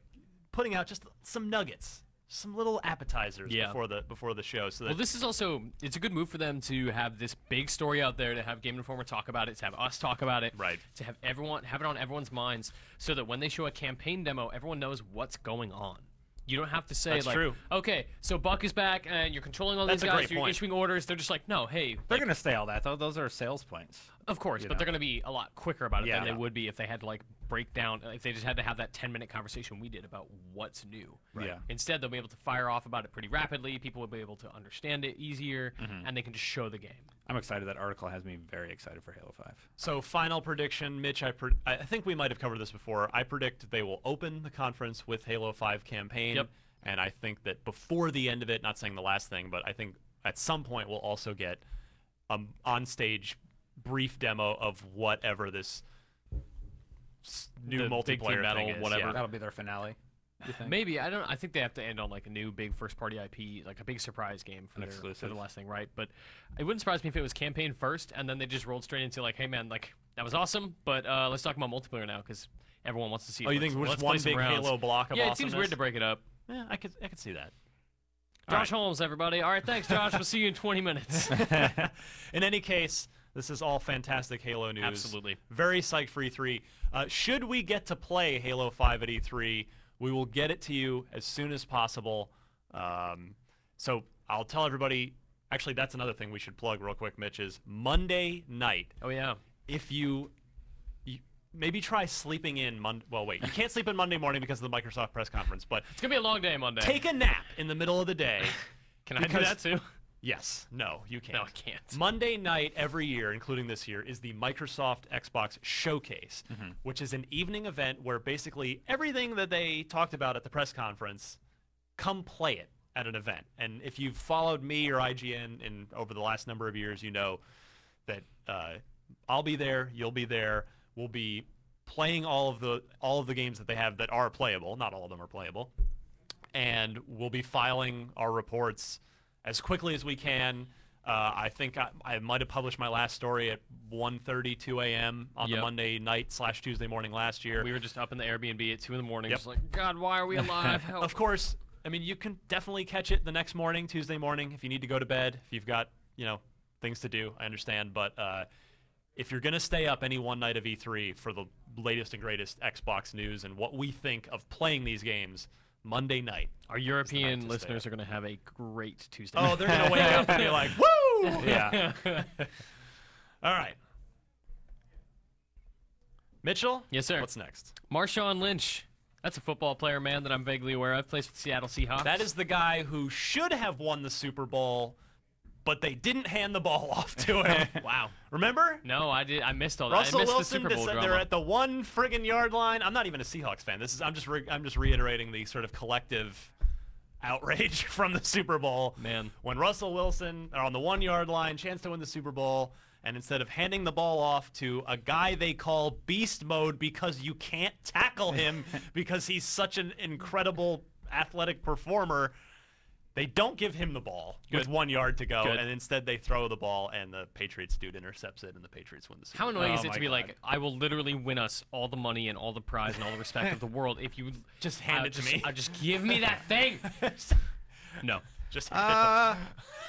putting out just some nuggets, some little appetizers Yeah. before the show. So that Well, this is also, it's a good move for them to have this big story out there, to have Game Informer talk about it, to have us talk about it, Right. to have everyone have it on everyone's minds, so that when they show a campaign demo, everyone knows what's going on. You don't have to say That's like, true. okay, so Buck is back and you're controlling all That's these a guys, great you're point. issuing orders. They're just like, no, hey, They're like, gonna stay all that though. Those are sales points. of course, you but know. they're going to be a lot quicker about it Yeah. than they would be if they had to like break down, if they just had to have that 10-minute conversation we did about what's new. Right. Yeah. Instead, they'll be able to fire off about it pretty rapidly. People will be able to understand it easier, and they can just show the game. I'm excited. That article has me very excited for Halo 5. So final prediction, Mitch. I think we might have covered this before. I predict they will open the conference with Halo 5 campaign. Yep. And I think that before the end of it, not saying the last thing, but I think at some point we'll also get on-stage brief demo of whatever this new The big team multiplayer battle, thing is. whatever. Yeah. That'll be their finale. You think? Maybe I think they have to end on like a new big first-party IP, like a big surprise game for, An for exclusive. the last thing, right? But it wouldn't surprise me if it was campaign first, and then they just rolled straight into like, hey man, like that was awesome, but let's talk about multiplayer now because everyone wants to see. Oh, it. you think Let's- we're let's just play one some big rounds. Halo block of Yeah, it awesomeness? seems weird to break it up. Yeah, I could see that. Josh Holmes, everybody. All right, thanks, Josh. We'll see you in 20 minutes. In any case, this is all fantastic Halo news. Absolutely. Very psyched for E3. Should we get to play Halo 5 at E3, we will get it to you as soon as possible. So I'll tell everybody, actually that's another thing we should plug real quick, Mitch, is Monday night. Oh yeah. If you maybe try sleeping in well, wait, you can't sleep in Monday morning because of the Microsoft press conference, but It's gonna be a long day Monday. take a nap in the middle of the day. Can I do because- that too? Yes. No, you can't. No, I can't. Monday night every year, including this year, is the Microsoft Xbox Showcase, which is an evening event where basically everything that they talked about at the press conference, come play it at an event. And if you've followed me or IGN over the last number of years, you know that I'll be there, you'll be there, we'll be playing all of the games that they have that are playable. Not all of them are playable, and we'll be filing our reports as quickly as we can. I think I might have published my last story at 1:30, 2 a.m. on the Monday night / Tuesday morning last year. We were just up in the Airbnb at 2 in the morning, just like, God, why are we alive? Help. Of course, I mean, you can definitely catch it the next morning, Tuesday morning, if you need to go to bed, if you've got, things to do, I understand. But if you're going to stay up any one night of E3 for the latest and greatest Xbox news and what we think of playing these games, Monday night. Our European listeners are going to have a great Tuesday. Oh, they're going to wake up and be like, woo! Yeah. All right. Mitchell? Yes, sir. What's next? Marshawn Lynch. That's a football player, man, that I'm vaguely aware of. Plays for the Seattle Seahawks. That is the guy who should have won the Super Bowl, but they didn't hand the ball off to him. Wow. Remember? No, I did. I missed all that. Russell I missed Wilson, the Super Bowl drama. they're at the 1 friggin' yard line. I'm not even a Seahawks fan. I'm just reiterating the sort of collective outrage from the Super Bowl. Man. When Russell Wilson are on the 1 yard line, chance to win the Super Bowl, and instead of handing the ball off to a guy they call beast mode because you can't tackle him because he's such an incredible athletic performer, they don't give him the ball with 1 yard to go, and instead they throw the ball, and the Patriots dude intercepts it, and the Patriots win the Super Bowl. How annoying is it to be like, I will literally win us all the money and all the prize and all the respect of the world if you just hand it to me? Just give me that thing. No. Just hand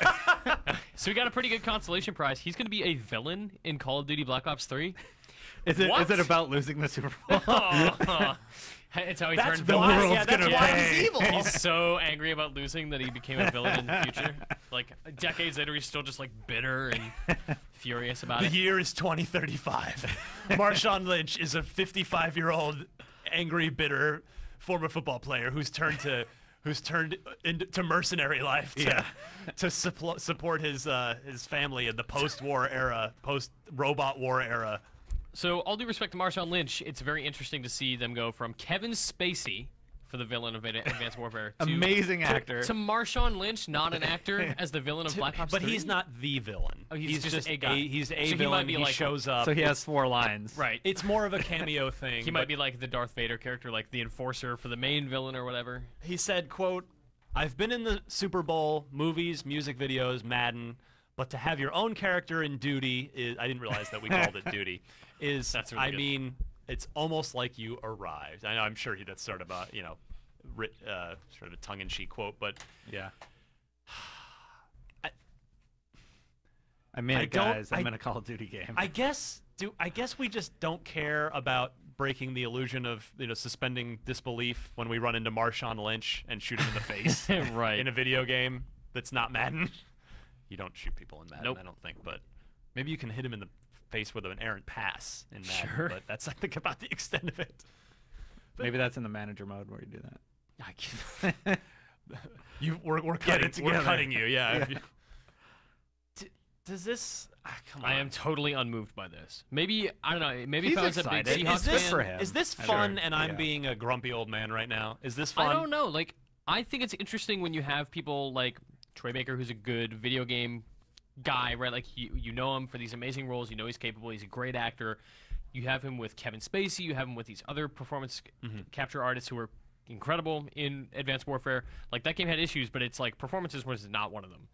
it So we got a pretty good consolation prize. He's going to be a villain in Call of Duty Black Ops 3. Is it about losing the Super Bowl? It's how he That's turned the villain. world's gonna pay. He's evil. He's so angry about losing that he became a villain in the future. Like, decades later, he's still just, like, bitter and furious about The it. year is 2035. Marshawn Lynch is a 55-year-old, angry, bitter former football player who's turned into mercenary life to support his family in the post-war era, post-robot war era. So, all due respect to Marshawn Lynch, it's very interesting to see them go from Kevin Spacey for the villain of Advanced Warfare to, Amazing actor. to Marshawn Lynch, not an actor, as the villain of Black Ops 3. But he's not the villain. Oh, he's just a guy. He's a So he villain. might be He like- shows up. So he has 4 lines. Right. It's more of a cameo thing. He might be like the Darth Vader character, like the enforcer for the main villain or whatever. He said, quote, "I've been in the Super Bowl, movies, music videos, Madden, but to have your own character in Duty is, I didn't realize that we called it Duty, is, That's really I good. mean, it's almost like you arrived." I know, I'm sure that's sort of a, sort of a tongue-in-cheek quote, but Yeah. I made it, don't- guys. I'm in a Call of Duty game. I guess we just don't care about breaking the illusion of suspending disbelief when we run into Marshawn Lynch and shoot him in the face Right. in a video game that's not Madden. You don't shoot people in Madden, Nope. I don't think, but maybe you can hit him in the face with an errant pass in Madden. Sure. But that's, I think, about the extent of it. Maybe that's in the manager mode where you do that. I can't. We're cutting. We're cutting you. Yeah. Yeah. If you- does this? Come on. I am totally unmoved by this. Maybe, I don't know, maybe He's if I was a big excited. Seahawks Is this fan. for him. Is this Sure. fun? And I'm Yeah. being a grumpy old man right now. Is this fun? I don't know. Like, I think it's interesting when you have people like Troy Baker, who's a good video game guy, right? Like, you know him for these amazing roles. You know he's capable. He's a great actor. You have him with Kevin Spacey. You have him with these other performance capture artists who are incredible in Advanced Warfare. Like, that game had issues, but it's like performances was not one of them.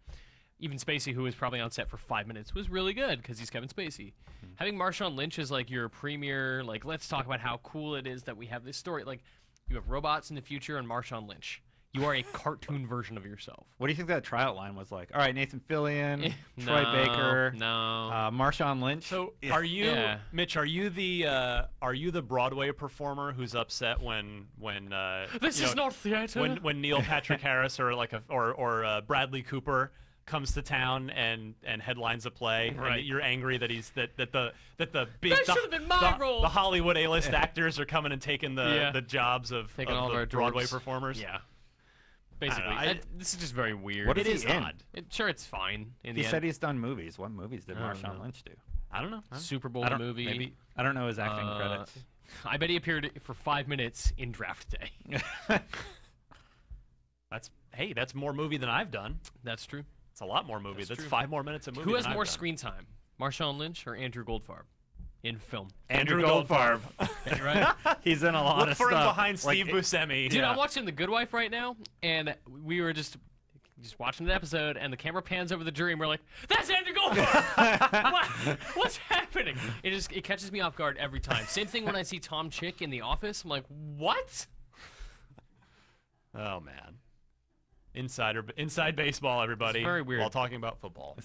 Even Spacey, who was probably on set for 5 minutes, was really good because he's Kevin Spacey. Having Marshawn Lynch as like your premier, like, let's talk about how cool it is that we have this story. Like, you have robots in the future and Marshawn Lynch. You are a cartoon version of yourself. What do you think that tryout line was like? All right, Nathan Fillion, Troy No, Baker, No. Marshawn Lynch. So are you, Yeah. Mitch? Are you the Broadway performer who's upset when This is not theater. when Neil Patrick Harris or Bradley Cooper comes to town and headlines a play, Right. and you're angry that the big That should've been my role. the Hollywood A-list actors are coming and taking the jobs of Taking all of the our Broadway jobs. performers. Yeah. Basically, I don't know, this is just very weird. What is It he is in? odd. Sure, it's fine. In He the said end. he's done movies. What movies did I don't Marshawn know. Lynch do? I don't know. Super Bowl I don't- movie. maybe- I don't know his acting credits. I bet he appeared for 5 minutes in Draft Day. That's more movie than I've done. That's true. It's a lot more movie. That's That's true. 5 more minutes of movie. Who has than I've more done. screen time, Marshawn Lynch or Andrew Goldfarb? in film. Andrew Goldfarb. Right? He's in a lot Look of for stuff. him behind Like, Steve Buscemi. Dude, I'm watching The Good Wife right now, and we were just watching the episode, and the camera pans over the jury, and we're like, "That's Andrew Goldfarb! What's happening?" It catches me off guard every time. Same thing when I see Tom Chick in The Office. I'm like, "What?" Oh man, inside baseball, everybody. It's very weird. While talking about football.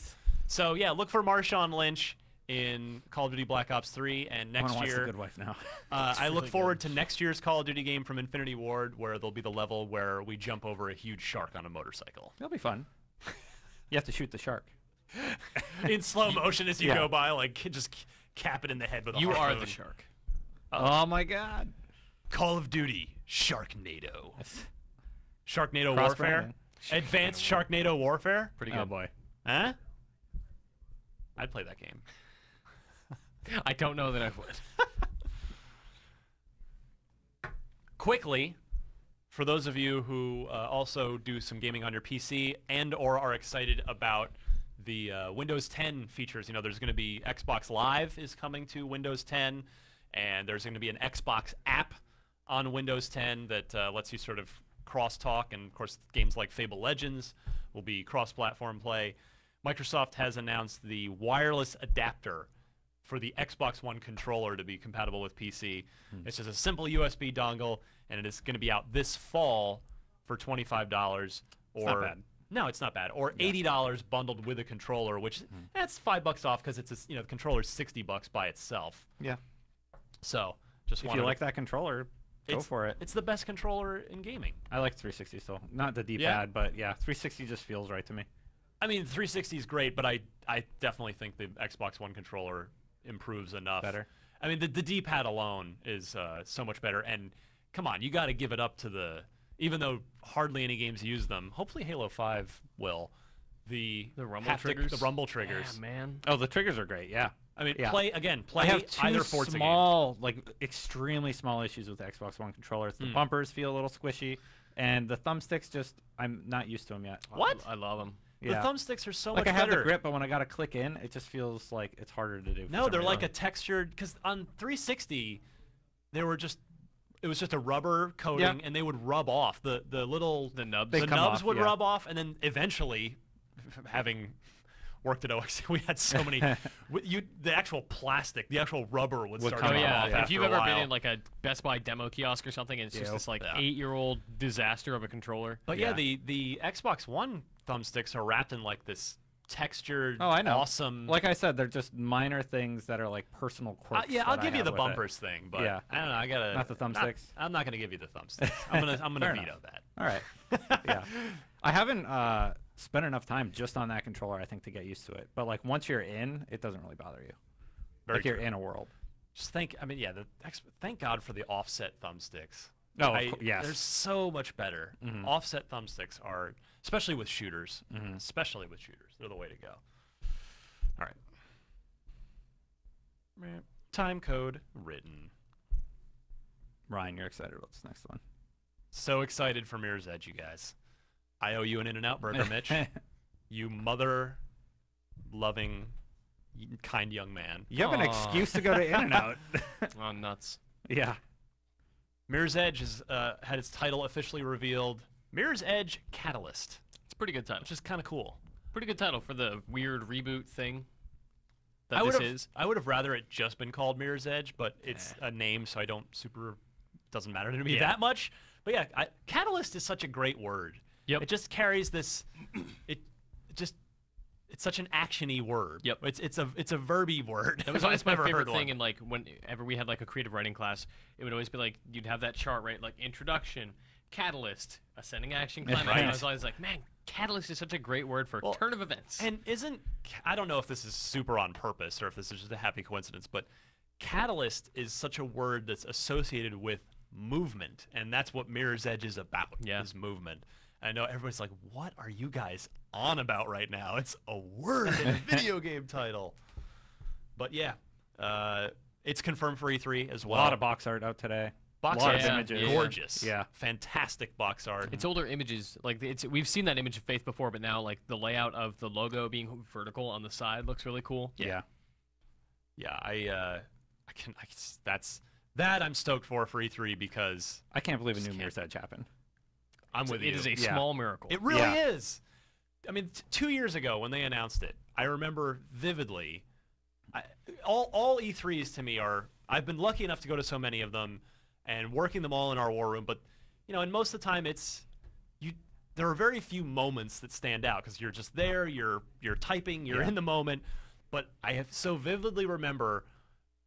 So yeah, look for Marshawn Lynch in Call of Duty Black Ops 3, and I next wanna watch The year. Good Wife now. I look forward to next year's Call of Duty game from Infinity Ward, where there'll be the level where we jump over a huge shark on a motorcycle It'll be fun. You have to shoot the shark. in slow motion as you Yeah. go by, like just cap it in the head with a You are harpoon. the shark. Oh my God. Call of Duty Sharknado. Sharknado Cross Warfare. branding. Advanced Sharknado Warfare. Pretty good. Oh boy. Huh? I'd play that game. I don't know that I would. Quickly, for those of you who also do some gaming on your PC and or are excited about the Windows 10 features, there's going to be Xbox Live is coming to Windows 10, and there's going to be an Xbox app on Windows 10 that lets you sort of cross-talk, and of course games like Fable Legends will be cross-platform play. Microsoft has announced the wireless adapter for the Xbox One controller to be compatible with PC. It's just a simple USB dongle, and it is going to be out this fall for $25. Or not bad. No, it's not bad. Or $80 bundled with a controller, which that's $5 off because it's the controller's $60 by itself. Yeah. So just If you like that controller, go for it. It's the best controller in gaming. I like 360 still. Not the D-pad, Yeah. but yeah, 360 just feels right to me. I mean, 360 is great, but I definitely think the Xbox One controller improves enough. Better. I mean, the D-pad alone is so much better. And come on, you got to give it up to even though hardly any games use them. Hopefully, Halo 5 will. The rumble triggers? the rumble triggers. Yeah, man. Oh, the triggers are great. Yeah. I mean, Yeah. play I have two either Forza game. small, extremely small issues with the Xbox One controller. It's the bumpers feel a little squishy, and the thumbsticks I'm not used to them yet. What? I love them. The Yeah. thumbsticks are so Like much I have better. the grip, but when I got to click in, it just feels like it's harder to do. for No, some they're reason. like a textured, because on 360, it was just a rubber coating, and they would rub off the little The nubs. They the come nubs off, would yeah. rub off, and then eventually, having worked at OX, we had so many. The actual plastic, the actual rubber would start come to Oh come off, off. yeah, if after you've a ever been while. in like a Best Buy demo kiosk or something, and it's just this like Yeah. 8-year-old disaster of a controller. But yeah, the Xbox One thumbsticks are wrapped in like this textured, Oh, I know. awesome. Like I said, they're just minor things that are like personal quirks. yeah, I'll that I give you have the with it. bumpers thing, but Yeah. I don't know. I gotta Not the thumbsticks? I'm not gonna give you the thumbsticks. I'm gonna Fair veto enough. that. All right. Yeah. I haven't spent enough time just on that controller, I think, to get used to it. But like once you're in, it doesn't really bother you. Very Like you're true. in a world. Just thank God for the offset thumbsticks. Oh, yes. They're so much better. Mhm. Offset thumbsticks are, especially with shooters, Mhm. especially with shooters, they're the way to go. All right. Time code written. Ryan, you're excited about this next one. So excited for Mirror's Edge, you guys. I owe you an In-N-Out burger, Mitch. You mother-loving, kind young man. You have an Aw. excuse to go to In-N-Out. Oh, nuts. Yeah. Mirror's Edge has had its title officially revealed. Mirror's Edge Catalyst, It's a pretty good title. which is kind of cool. Pretty good title for the weird reboot thing I that would this have, is. I would have rather it just been called Mirror's Edge, but it's a name, so I don't doesn't matter to me that much. But yeah, Catalyst is such a great word. Yep. It just carries this. It's such an actiony word. Yep. It's a verby word. That was I've always my never favorite heard thing. one. And like whenever we had like a creative writing class, it would always be like you'd have that chart, right? Like introduction, catalyst, ascending action, climax. Right. And I was always like, man, catalyst is such a great word for Well, turn of events. And I don't know if this is super on purpose or if this is just a happy coincidence, but catalyst is such a word that's associated with movement, and that's what Mirror's Edge is about. Yeah. Is movement. I know everybody's like, what are you guys on about right now? It's a word in a video game title. But yeah, it's confirmed for E3 as A well. lot of box art out today. box lot art, of images. gorgeous, Yeah. fantastic box art. It's older images. Like we've seen that image of Faith before, but now like the layout of the logo being vertical on the side looks really cool. Yeah. Yeah, that I'm stoked for E3 because I can't believe a Just new can't. Mirror's Edge happened. I'm with you. It is a Yeah. small miracle. It really Yeah. is. I mean, 2 years ago when they announced it, I remember vividly. All E3s to me are. I've been lucky enough to go to so many of them, and working them all in our war room. But and most of the time it's you. There are very few moments that stand out because you're just there. You're typing. You're Yeah. in the moment. But I have so vividly remember.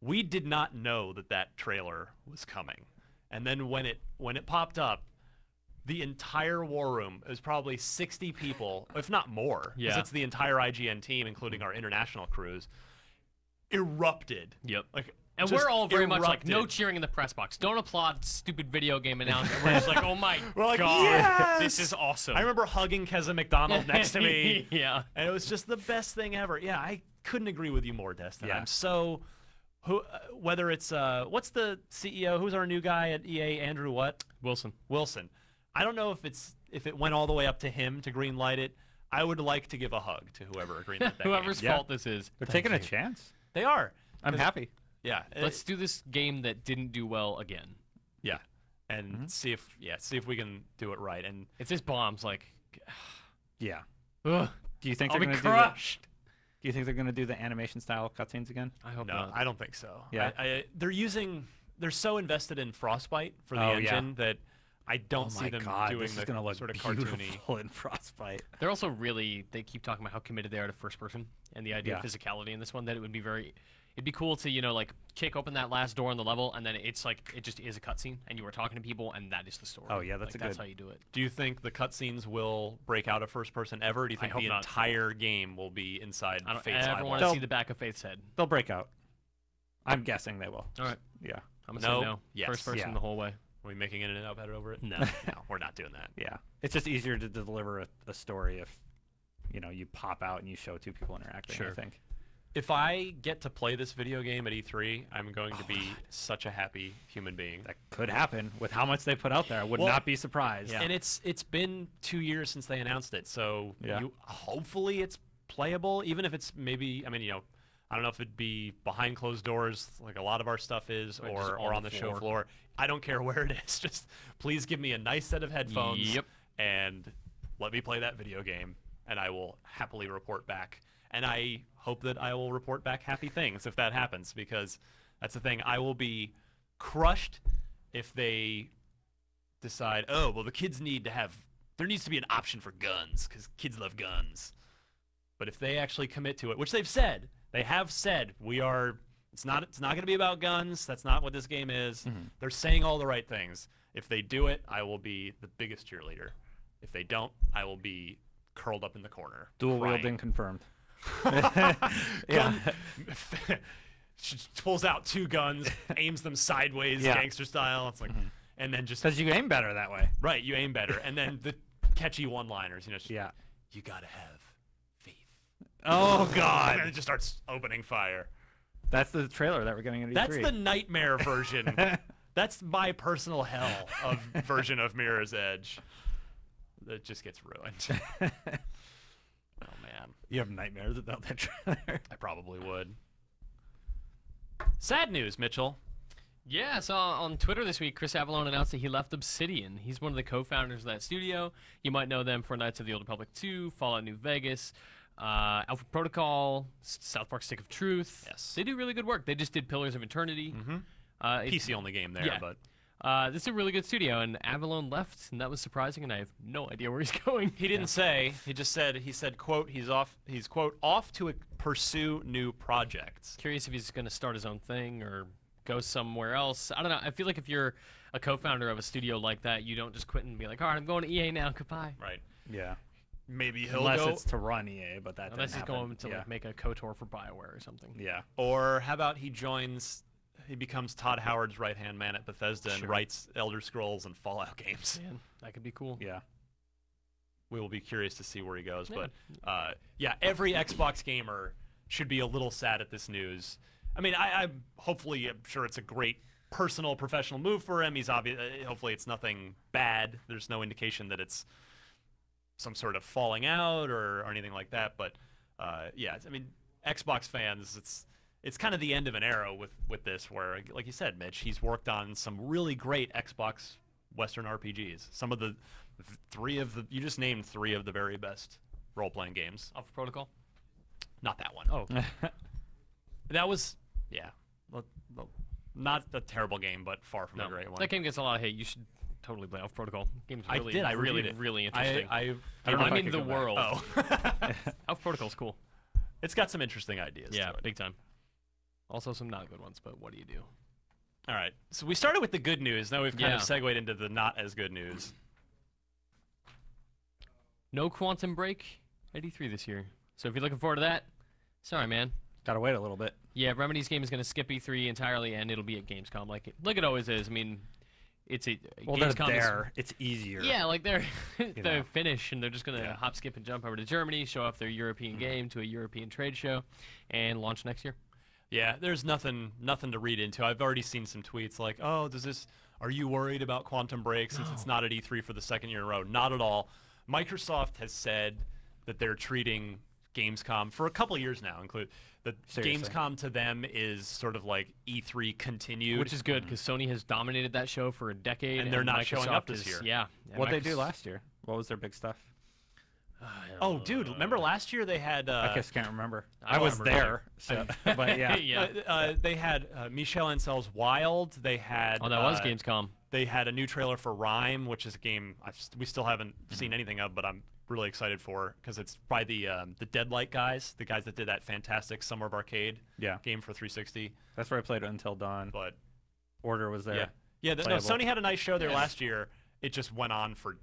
We did not know that trailer was coming, and then when it popped up, the entire war room, it was probably 60 people, if not more, because Yeah. it's the entire IGN team, including our international crews, erupted. Yep. Like, And just we're all very much like, erupted. no cheering in the press box. Don't applaud stupid video game announcement. We're just like, oh my We're like, god, yes! this is awesome. I remember hugging Keza McDonald next to me, Yeah. and it was just the best thing ever. Yeah, I couldn't agree with you more, Destin. Yeah. I'm so. Whether it's what's the CEO? Who's our new guy at EA? Andrew what? Wilson. Wilson. I don't know if it went all the way up to him to greenlight it. I would like to give a hug to whoever greenlit that Whoever's game. Yeah. fault this is. They're taking a chance. They are. I'm 'Cause- happy. Yeah. Let's do this game that didn't do well again. Yeah. And see if we can do it right. And If this bombs, like, Yeah. ugh, Do you think I'll they're be going to crushed. Do you think they're going to do the animation style cutscenes again? I hope no, not. I don't think so. Yeah. They're so invested in Frostbite for the Oh, yeah. engine that I don't see them doing this is the going to look sort of cartoony. beautiful in Frostbite. They're also they keep talking about how committed they are to first person and the idea of Yeah. physicality in this one, that it would be it'd be cool to, like kick open that last door in the level and then it's like, it just is a cutscene and you are talking to people and that is the story. Oh, yeah, that's like, a that's good- how you do it. Do you think the cutscenes will break out of first person ever? Or do you think hope the not. entire game will be inside I don't Fate's ever want eyeballs? to see the back of Faith's head. They'll break out. I'm guessing they will. All right. Yeah. I'm going to No. say no. Yes. First person Yeah. the whole way. Are we making it an outbed over it? No. No, we're not doing that. Yeah. It's just easier to deliver a story if, you pop out and you show two people interacting, Sure. I think. If I get to play this video game at E3, I'm going to be such a happy human being. That could happen with how much they put out there. I would Well, not be surprised. And it's been 2 years since they announced it, so Yeah. hopefully it's playable, even if it's maybe, I don't know if it'd be behind closed doors like a lot of our stuff is, Right, just or on the show floor. I don't care where it is. Just please give me a nice set of headphones Yep. and let me play that video game, and I will happily report back. And I hope that I will report back happy things if that happens, because that's the thing. I will be crushed if they decide, oh, well, the kids there needs to be an option for guns because kids love guns. But if they actually commit to it, which they have said, it's not going to be about guns. That's not what this game is. They're saying all the right things. If they do it, I will be the biggest cheerleader. If they don't, I will be curled up in the corner. Dual crying. wielding confirmed. Gun- she pulls out 2 guns, aims them sideways, Yeah. gangster style. It's like, and then just Because you aim better that way. right, you aim better, and then the catchy one-liners. Just, Yeah. you gotta have faith. Oh, And God. then it just starts opening fire. That's the trailer that we're getting at E3. That's the nightmare version. That's my personal hell version of Mirror's Edge. That just gets ruined. Oh man, You have nightmares about that trailer. I probably would. Sad news, Mitchell. Yeah, I saw on Twitter this week, Chris Avellone announced that he left Obsidian. He's one of the co-founders of that studio. You might know them for Knights of the Old Republic 2, Fallout New Vegas, Alpha Protocol, South Park Stick of Truth. Yes. They do really good work. They just did Pillars of Eternity. PC only game there, yeah. but This is a really good studio, and Avellone left, and that was surprising, and I have no idea where he's going. he didn't say. He just said. He said, "quote He's quote off to pursue new projects." Curious if he's going to start his own thing or go somewhere else. I don't know. I feel like if you're a co-founder of a studio like that, you don't just quit and be like, all right, I'm going to EA now. Goodbye. Right. Yeah. Maybe he'll Unless go. it's to run EA, but that Unless he's didn't happen. going to yeah. like make a KOTOR for BioWare or something. Yeah. Or how about he becomes Todd Howard's right-hand man at Bethesda and Sure. writes Elder Scrolls and Fallout games. Man, that could be cool. Yeah. We will be curious to see where he goes. Yeah. But yeah, every Xbox gamer should be a little sad at this news. I mean, I'm sure it's a great personal, professional move for him. He's hopefully it's nothing bad. There's no indication that it's some sort of falling out or anything like that. But yeah, I mean, Xbox fans, it's kind of the end of an era with this, where, like you said, Mitch, he's worked on some really great Xbox Western RPGs. Some of the you just named 3 of the very best role-playing games. Alpha Protocol? Not that one. Oh, That was, yeah, not a terrible game, but far from a great one. That game gets a lot of hate. You should totally play Alpha Protocol. Game's really, I reviewed really, it. really interesting. I don't know if I mean could the go back. world. Oh. Alpha Protocol's cool. It's got some interesting ideas. Yeah, to it. big time. Also some not good ones, but what do you do? All right. So we started with the good news. Now we've kind of Yeah. segued into the not as good news. No Quantum Break at E3 this year. So if you're looking forward to that, sorry, man. gotta wait a little bit. Yeah, Remedy's game is going to skip E3 entirely, and it'll be at Gamescom, like it always is. I mean, it's a Well, Gamescom they're is- there. It's easier. Yeah, like they're know. Finnish, and they're just gonna Yeah. hop, skip, and jump over to Germany, show off their European game to a European trade show, and launch next year. Yeah, there's nothing to read into. I've already seen some tweets like, "Oh, are you worried about Quantum Break since it's not at E3 for the second year in a row?" Not at all. Microsoft has said that they're treating Gamescom for a couple of years now, that Seriously. Gamescom to them is sort of like E3 continued, Which is good because Sony has dominated that show for a decade, And they're not showing up Microsoft this is- year. Yeah. and What'd they do Microsoft- last year? What was their big stuff? Oh, dude, remember last year they had I just can't remember. I I was remember there, so, but yeah. yeah. they had Michel Ancel's Wild. They had Oh, that was Gamescom. They had a new trailer for Rime, which is a game we still haven't seen anything of, but I'm really excited for because it's by the Deadlight guys, the guys that did that fantastic Summer of Arcade Yeah, game for 360. that's where I played Until Dawn. But Order was there. yeah, no, Playable. Sony had a nice show there last year. It just went on for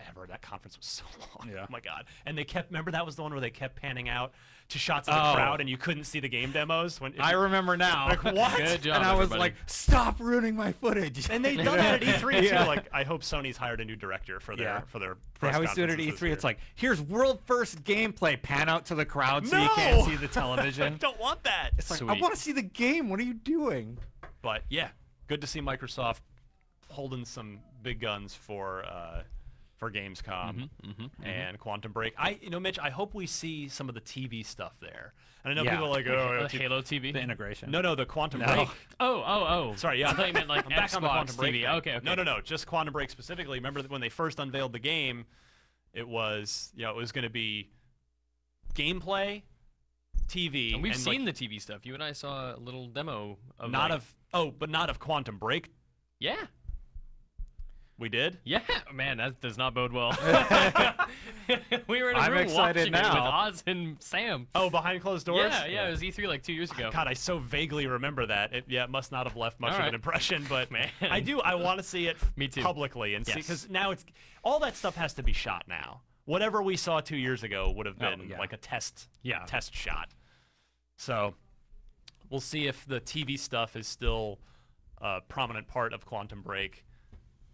ever. That conference was so long. Yeah. Oh my god! And they remember that was the one where they kept panning out to shots of the Oh. crowd and you couldn't see the game demos. I remember now. Like, what? Good job, And I was everybody. like, "Stop ruining my footage." And they've done that at E3 Yeah. too. Like, I hope Sony's hired a new director for their Yeah. for their. They press always do it at conferences this E3. year. It's like, here's world first gameplay. Pan out to the crowd so you No! can't see the I television. don't want that. It's like, I Sweet. want to see the game. What are you doing? But yeah, good to see Microsoft holding some big guns for Gamescom and Quantum Break. Mitch, I hope we see some of the TV stuff there. And I know Yeah. people are like, oh, The Halo TV. The integration. no, the Quantum No. Break. Oh. Sorry, yeah. I thought you meant like I'm back Xbox on the Quantum Break TV. thing. Okay. No, just Quantum Break specifically. Remember that when they first unveiled the game, it was going to be gameplay, TV, And we've and seen the TV stuff. You and I saw a little demo of not like- but not of Quantum Break. Yeah. We did. Yeah, man, that does not bode well. We were in a I'm room excited watching it with now. Oz and Sam. Oh, behind closed doors. Yeah, it was E3 like 2 years ago. God, I so vaguely remember that. It must not have left much All of right. an impression, but Man. I do. I want to see it Me too. publicly and see Yes. because now it's all that stuff has to be shot now. Whatever we saw 2 years ago would have been yeah. like a test Yeah. shot. So we'll see if the TV stuff is still a prominent part of Quantum Break,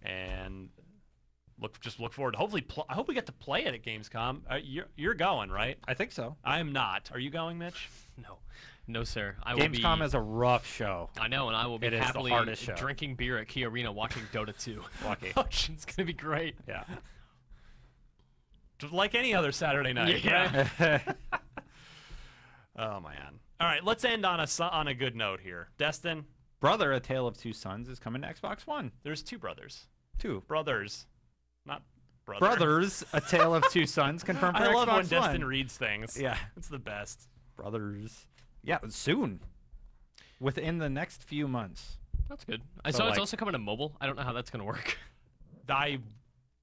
and look forward. Hopefully, I hope we get to play it at Gamescom. You're going, right? I think so. I'm not. Are you going, Mitch? No, sir. I will Gamescom be, is a rough show. I know, and I will be It is the happily hardest show. drinking beer at Key Arena watching Dota 2. Lucky. It's gonna be great. Yeah. Just like any other Saturday night. Yeah. Oh man. All right, let's end on a good note here. Destin, Brother, A Tale of Two Sons is coming to Xbox One. there's two brothers. Two. Brothers, not brother. Brothers, A Tale of Two Sons confirmed for I love Xbox when One. Destin reads things. Yeah. It's the best. Brothers. Yeah, soon. Within the next few months. That's good. I So, saw it's like- also coming to mobile. I don't know how that's gonna work. I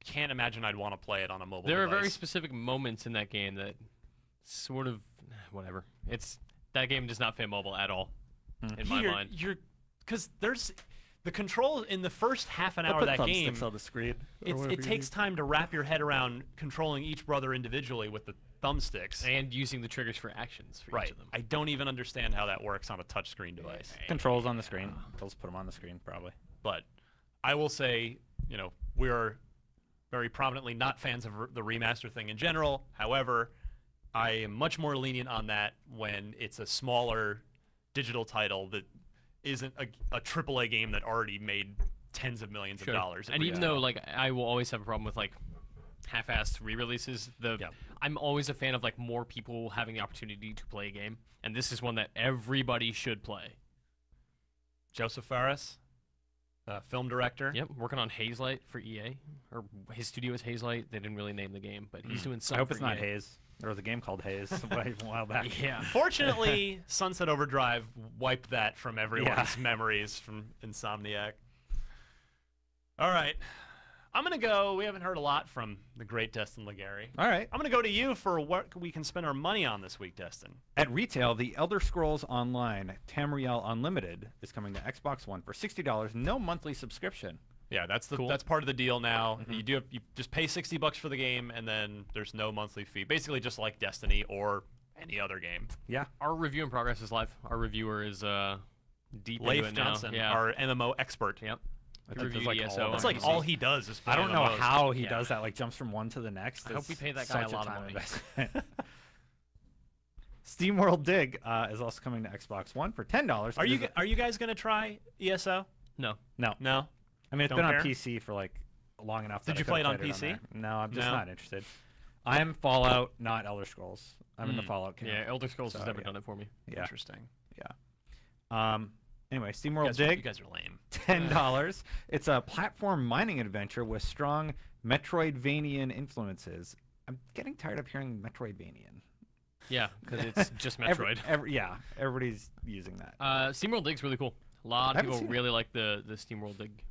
can't imagine I'd want to play it on a mobile There are device. very specific moments in that game that sort of whatever. That game does not fit mobile at all in my mind. Because there's the control in the first half an hour of that game. on the screen. It takes time to wrap your head around controlling each brother individually with the thumbsticks. And using the triggers for actions for each Right. of them. I don't even understand how that works on a touchscreen device. Controls on the screen. They'll just put them on the screen, probably. But I will say, we're very prominently not fans of the remaster thing in general. However, I am much more lenient on that when it's a smaller digital title that isn't a AAA game that already made tens of millions of dollars. And even though like I will always have a problem with like half-assed re-releases. I'm always a fan of like more people having the opportunity to play a game, and this is one that everybody should play. Joseph Fares, film director. Yep, working on Hazelight for EA, or his studio is Hazelight. They didn't really name the game, but he's doing something. I hope it's for not EA. Haze. There was a game called Haze a while back. Yeah. Fortunately, Sunset Overdrive wiped that from everyone's memories from Insomniac. All right. I'm going to go. We haven't heard a lot from the great Destin Legary. All right. I'm going to go to you for what we can spend our money on this week, Destin. At retail, the Elder Scrolls Online Tamriel Unlimited is coming to Xbox One for $60, no monthly subscription. Yeah, that's Cool. that's part of the deal now. You just pay $60 for the game, and then there's no monthly fee. Basically, just like Destiny or any other game. Yeah. Our review in progress is live. Our reviewer is deep into Leif it now. Johnson, Yeah. our MMO expert. Yep. I He think reviewed there's, like, ESO. all That's of like them. all he does is play I don't know MMOs. how he Yeah. does that, like jumps from one to the next. I hope It's we pay that guy a such lot of time money. investment. SteamWorld Dig is also coming to Xbox One for $10. Are you guys going to try ESO? No. No. No? I mean, it's Don't been care? on PC for like long enough. Did that you I play it could've on played PC? there. No, I'm just No? not interested. I am Fallout, not Elder Scrolls. I'm in the Mm. Fallout camp. Yeah, Elder Scrolls has So, never yeah. done it for me. Yeah. Interesting. Anyway, You SteamWorld guys, Dig, you guys are lame. $10. It's a platform mining adventure with strong Metroidvanian influences. I'm getting tired of hearing Metroidvanian. Yeah, because it's just Metroid. Everybody's using that. SteamWorld Dig's really cool. A lot I of haven't people seen it. really like the SteamWorld Dig.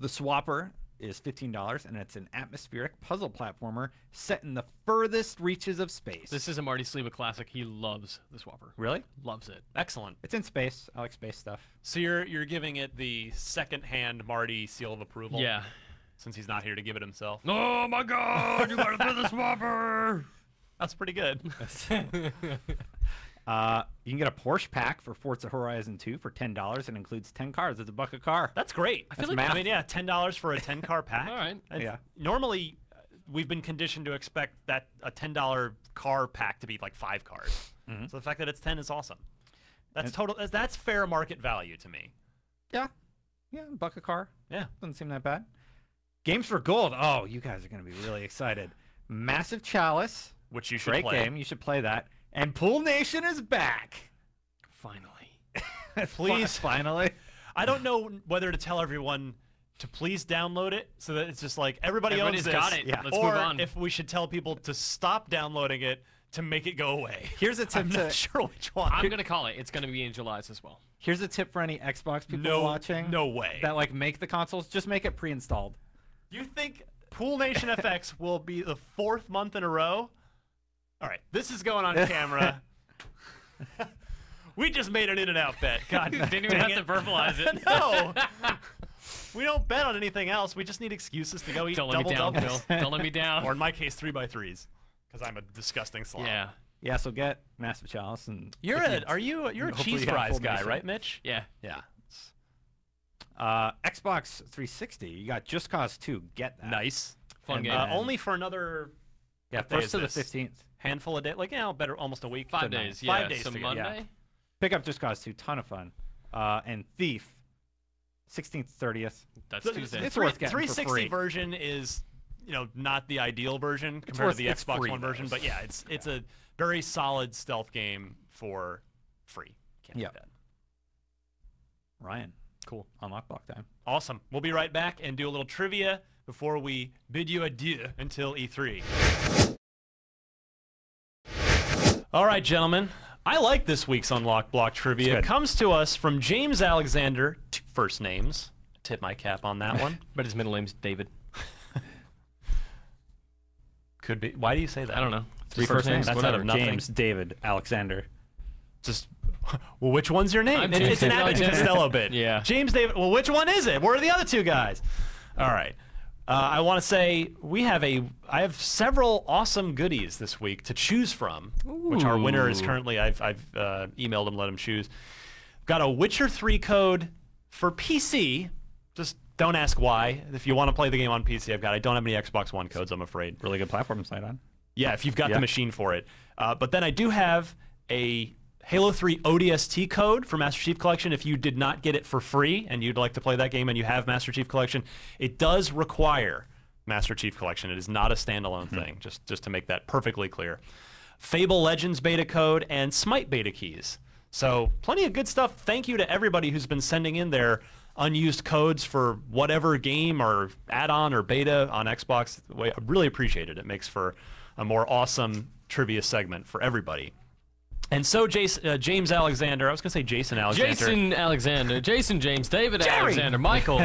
The Swapper is $15, and it's an atmospheric puzzle platformer set in the furthest reaches of space. This is a Marty Sleva classic. He loves the Swapper. Really? Loves it. Excellent. It's in space. I like space stuff. So you're giving it the second-hand Marty seal of approval? Yeah. Since he's not here to give it himself. Oh my God! You gotta play the Swapper. That's pretty good. You can get a Porsche pack for Forza Horizon 2 for $10. It includes 10 cars. It's $1 a car. That's great. feel like- I mean, yeah, $10 for a 10-car pack. All right. Yeah. Normally, we've been conditioned to expect that a $10 car pack to be like 5 cars. Mhm. So the fact that it's 10 is awesome. That's And- total. That's fair market value to me. Yeah, $1 a car. Yeah. Doesn't seem that bad. Games for Gold. Oh, you guys are going to be really excited. Massive Chalice. Which you should Great play. game. You should play that. And Pool Nation is back. Finally. Please. Finally. I don't know whether to tell everyone to please download it so that it's just like everybody Everybody's owns got this, it. Yeah. Let's or move on. if we should tell people to stop downloading it to make it go away. Here's a tip I'm to not sure which one. I'm gonna call it. It's gonna be in July's as well. Here's a tip for any Xbox people no, watching no way. that like make the consoles. Just make it pre-installed. You think Pool Nation FX will be the 4th month in a row? All right, this is going on camera. We just made an in-and-out bet. God, Didn't even dang have it. to verbalize it. No. We don't bet on anything else. We just need excuses to go eat Don't let me down, double-doubles. Phil. Don't let me down. Or in my case, 3x3s, because I'm a disgusting slob. Yeah. Yeah, so get Massive Chalice and You're if a you're a hopefully cheese you have fries Full guy, Nation. right, Mitch? Yeah. Yeah. Xbox 360. You got Just Cause 2. Get that. Nice. Fun And, game. Only for another Yeah, what day first is to the this? 15th. handful of days, like better almost a week. 5 to days. 5 Yeah. days So to get- Monday. Pick up Just Cause 2. Ton of fun. And Thief. 16th, 30th. That's The, Tuesday. It's worth getting for 360 free. version is, not the ideal version compared to the it's Xbox free, One version, though. but yeah, it's a very solid stealth game for free. Can't Yeah. beat that. Ryan. Cool. Unlock block time. Awesome. We'll be right back and do a little trivia before we bid you adieu until E3. All right, gentlemen. I like this week's Unlock Block trivia. It's It good. comes to us from James Alexander, 2 first names. Tip my cap on that one. But his middle name's David. Could be. Why do you say that? I don't know. Three first names. That's out Whatever. of nothing. James, David, Alexander. Just, well, which one's your name? I'm It's James an David Abbott and Alexander. Costello bit. Yeah. James David. Well, which one is it? Where are the other 2 guys? All right. I want to say I have several awesome goodies this week to choose from, which our winner is Ooh. currently. I've emailed him, let him choose. Got a Witcher 3 code for PC. Just don't ask why. If you want to play the game on PC, I don't have any Xbox One codes, I'm afraid. Really good platform site on. Yeah, if you've got Yeah. the machine for it. But then I do have a Halo 3 ODST code for Master Chief Collection. If you did not get it for free and you'd like to play that game and you have Master Chief Collection, it does require Master Chief Collection. It is not a standalone thing, just to make that perfectly clear. Fable Legends beta code and Smite beta keys. So plenty of good stuff. Thank you to everybody who's been sending in their unused codes for whatever game or add-on or beta on Xbox. I really appreciate it. It makes for a more awesome trivia segment for everybody. And so James Alexander, I was going to say Jason Alexander. Jason Alexander, Jason James, David Alexander, Michael.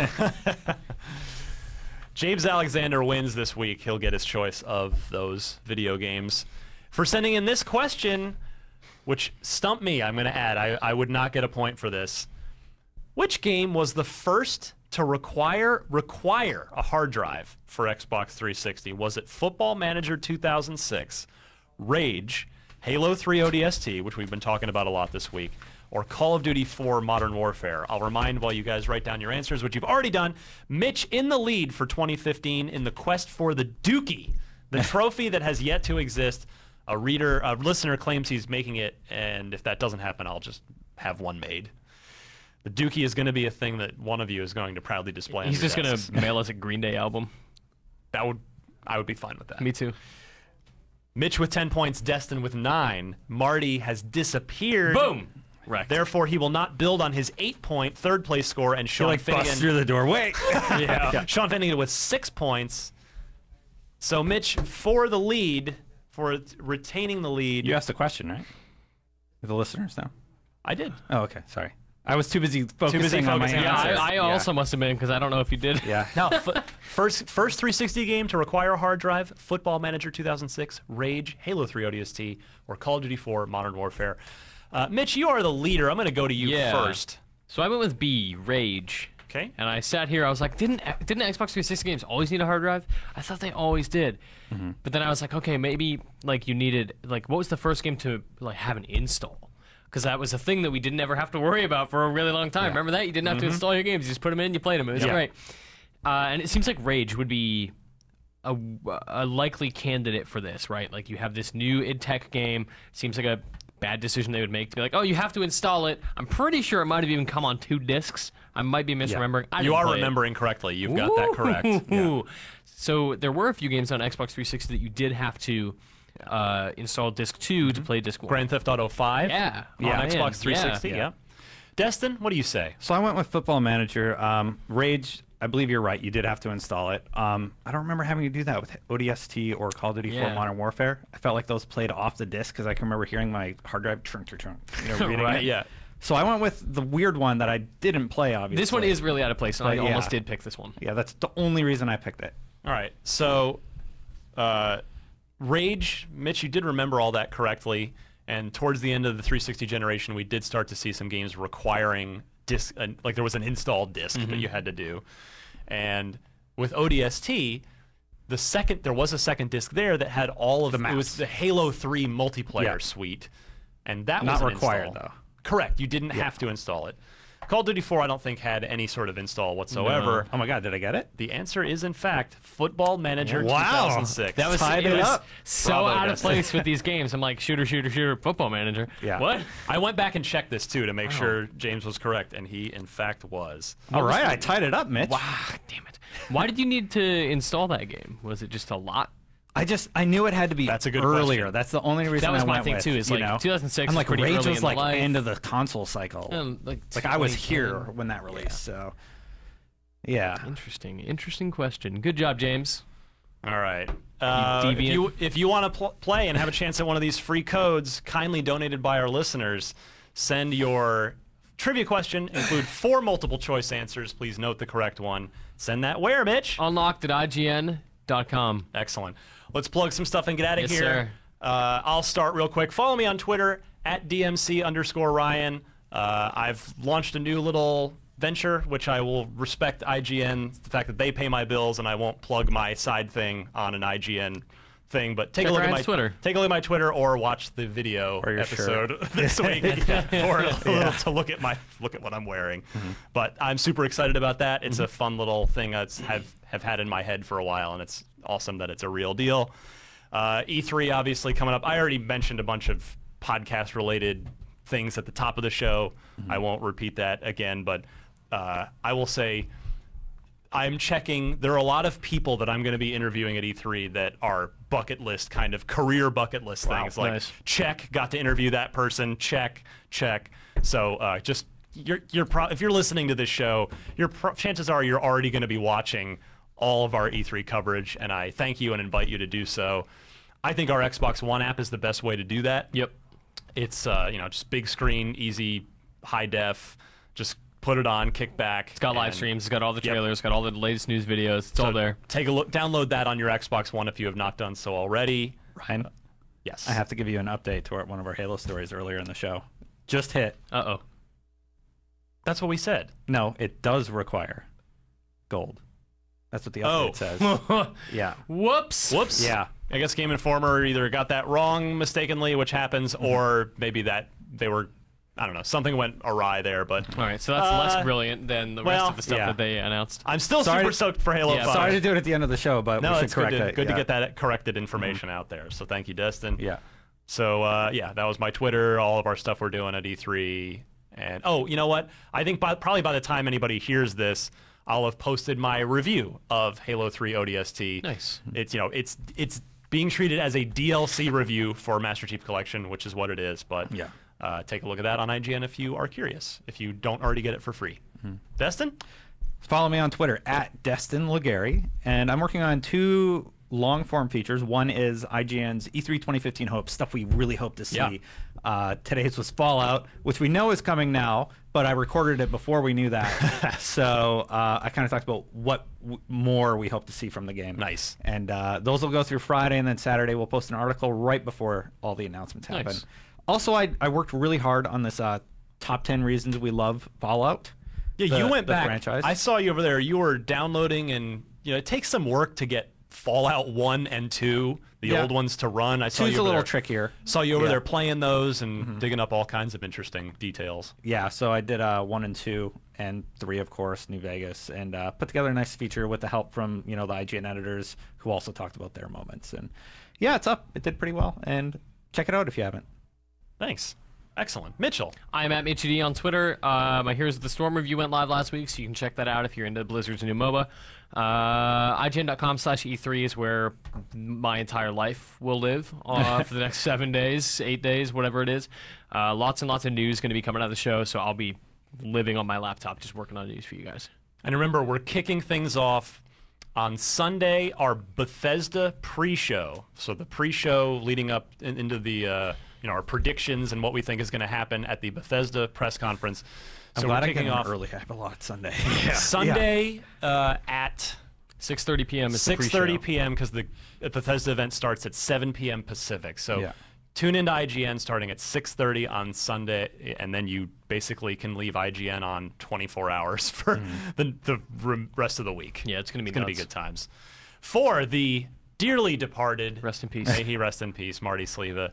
James Alexander wins this week. He'll get his choice of those video games. For sending in this question, which stumped me, I'm going to add, I would not get a point for this. Which game was the first to require a hard drive for Xbox 360? Was it Football Manager 2006, Rage, Halo 3 ODST, which we've been talking about a lot this week, or Call of Duty 4 Modern Warfare? I'll remind while you guys write down your answers, which you've already done. Mitch in the lead for 2015 in the quest for the Dookie, the trophy that has yet to exist. A listener claims he's making it, and if that doesn't happen, I'll just have one made. The Dookie is going to be a thing that one of you is going to proudly display. He's just going to mail us a Green Day album. I would be fine with that. Me too. Mitch with 10 points, Destin with 9. Marty has disappeared. Boom. Wrecked. Therefore, he will not build on his 8-point third-place score. And Sean Finnegan busts through the door. Wait. yeah. Sean Finnegan with 6 points. So Mitch for the lead, for retaining the lead. You asked a question, right? The listeners know. I did. Oh, okay. Sorry. I was too busy focusing on my answer. Yeah, I also must have been, because I don't know if you did. Yeah. Now, first 360 game to require a hard drive, Football Manager 2006, Rage, Halo 3 ODST, or Call of Duty 4 Modern Warfare. Mitch, you are the leader. I'm going to go to you first. So I went with B, Rage. Okay. And I sat here, I was like, didn't Xbox 360 games always need a hard drive? I thought they always did. But then I was like, okay, maybe like you needed, like, what was the first game to like have an install? Because that was a thing that we didn't ever have to worry about for a really long time. Remember that? You didn't have to install your games. You just put them in, you played them. It was great. And it seems like Rage would be a likely candidate for this, right? Like you have this new id Tech game. Seems like a bad decision they would make to be like, oh, you have to install it. I'm pretty sure it might have even come on 2 discs. I might be misremembering. You are remembering correctly. You've got that correct. Yeah. So there were a few games on Xbox 360 that you did have to install disc 2 to play disc 1. Grand Theft Auto 5 on Xbox 360. Yeah. Destin, what do you say? So I went with Football Manager. Rage, I believe you're right. You did have to install it. I don't remember having to do that with ODST or Call of Duty 4 Modern Warfare. I felt like those played off the disc because I can remember hearing my hard drive trunk, reading Right, it. Yeah. So I went with the weird one that I didn't play, obviously. This one is really out of place, and I But almost did pick this one. Yeah, that's the only reason I picked it. All right. So, Rage, Mitch, you did remember all that correctly. And towards the end of the 360 generation, we did start to see some games requiring disc, like there was an installed disc that you had to do. And with ODST, there was a second disc there that had all of it was the Halo 3 multiplayer suite, and that was not required install. though. Correct. You didn't have to install it. Call of Duty 4, I don't think, had any sort of install whatsoever. No. Oh my God, did I get it? The answer is, in fact, Football Manager 2006. That was Tied it up. so Bravo, out of Destin. place with these games. I'm like, shooter, Football Manager. Yeah. What? I went back and checked this, too, to make sure James was correct, and he, in fact, was. All right, I tied it up, Mitch. Wow, damn it. Why did you need to install that game? Was it just a lot? I knew it had to be That's a good earlier. question. That's the only reason That was I my went thing with, too. Is you like know? 2006. I'm like pretty Rage early was in like the life. end of the console cycle. Like I was 2010. here when that released, so yeah. Interesting question. Good job, James. All right. deviant. If you want to play and have a chance at one of these free codes, kindly donated by our listeners, send your trivia question, include 4 multiple choice answers. Please note the correct one. Send that where, Mitch? Unlocked.ign.com. Excellent. Let's plug some stuff and get out of Yes, here. sir. I'll start real quick. Follow me on Twitter at DMC_Ryan. I've launched a new little venture, which I will respect IGN, the fact that they pay my bills, and I won't plug my side thing on an IGN thing. But take a look at my Twitter. Take a look at my Twitter, or watch the video Or your episode this week to look at what I'm wearing. But I'm super excited about that. It's a fun little thing I have had in my head for a while, and it's awesome that it's a real deal. E3 obviously coming up. I already mentioned a bunch of podcast related things at the top of the show. I won't repeat that again, but I will say I'm checking. There are a lot of people that I'm going to be interviewing at E3 that are bucket list kind of career bucket list things. Like nice. check, got to interview that person. Check. So just if you're listening to this show, chances are you're already going to be watching all of our E3 coverage, and I thank you and invite you to do so. I think our Xbox One app is the best way to do that. Yep. It's just big screen, easy, high def. Just put it on, kick back. It's got live streams. It's got all the trailers. It's got all the latest news videos. It's all there. Take a look. Download that on your Xbox One if you have not done so already. Ryan, Yes. I have to give you an update to one of our Halo stories earlier in the show. Just hit. Uh-oh. That's what we said. No, it does require gold. That's what the update says. Yeah. Whoops. Yeah. I guess Game Informer either got that wrong mistakenly, which happens, or maybe that they were, I don't know, something went awry there. But All right, so that's less brilliant than the rest of the stuff that they announced. I'm still super stoked for Halo 5. Sorry to do it at the end of the show, but we should it's correct it. good to get that corrected information out there. So thank you, Destin. Yeah. So that was my Twitter, all of our stuff we're doing at E3. And you know what? I think probably by the time anybody hears this, I'll have posted my review of Halo 3 ODST. Nice. It's being treated as a DLC review for Master Chief Collection, which is what it is. But take a look at that on IGN if you are curious, if you don't already get it for free. Destin? Follow me on Twitter at Destin Legary, and I'm working on 2 long-form features. One is IGN's E3 2015 hopes, stuff we really hope to see. Today's was Fallout, which we know is coming now, but I recorded it before we knew that. So I kind of talked about what more we hope to see from the game. Nice. And those will go through Friday, and then Saturday we'll post an article right before all the announcements happen. Nice. Also, I worked really hard on this top 10 reasons we love Fallout. Yeah, you went the back. Franchise. I saw you over there. You were downloading, and it takes some work to get Fallout 1 and 2, the old ones, to run. I saw you a over little there. Trickier. Saw you over there playing those and digging up all kinds of interesting details. Yeah, so I did 1 and 2 and 3, of course, New Vegas, and put together a nice feature with the help from the IGN editors who also talked about their moments. And yeah, it's up. It did pretty well, and check it out if you haven't. Thanks. Excellent. Mitchell. I'm at MitchD on Twitter. My Heroes of the Storm review went live last week, so you can check that out if you're into Blizzard's new MOBA. IGN.com/E3 is where my entire life will live for the next 7 days, 8 days, whatever it is. Lots and lots of news going to be coming out of the show, so I'll be living on my laptop just working on news for you guys. And remember, we're kicking things off on Sunday, our Bethesda pre-show. So the pre-show leading up into the our predictions and what we think is going to happen at the Bethesda press conference. I'm So glad we're I kicking got off early. I have a lot Sunday. Sunday at 6:30 p.m. is the 6:30 pre-show. p.m. because the Bethesda event starts at 7 p.m. Pacific. So tune into IGN starting at 6:30 on Sunday, and then you basically can leave IGN on 24 hours for the rest of the week. Yeah, it's going to be good times. For the dearly departed, Rest in peace. May he rest in peace, Marty Sleva,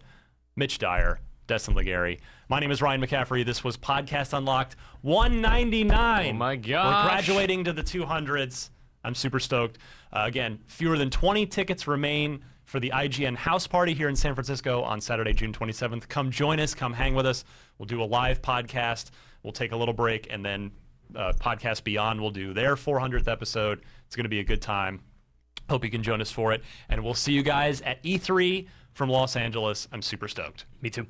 Mitch Dyer, Destin Legary. My name is Ryan McCaffrey. This was Podcast Unlocked 199. Oh my We're gosh. graduating to the 200s. I'm super stoked. Again, fewer than 20 tickets remain for the IGN house party here in San Francisco on Saturday, June 27th. Come join us. Come hang with us. We'll do a live podcast. We'll take a little break, and then Podcast Beyond will do their 400th episode. It's going to be a good time. Hope you can join us for it. And we'll see you guys at E3 from Los Angeles. I'm super stoked. Me too.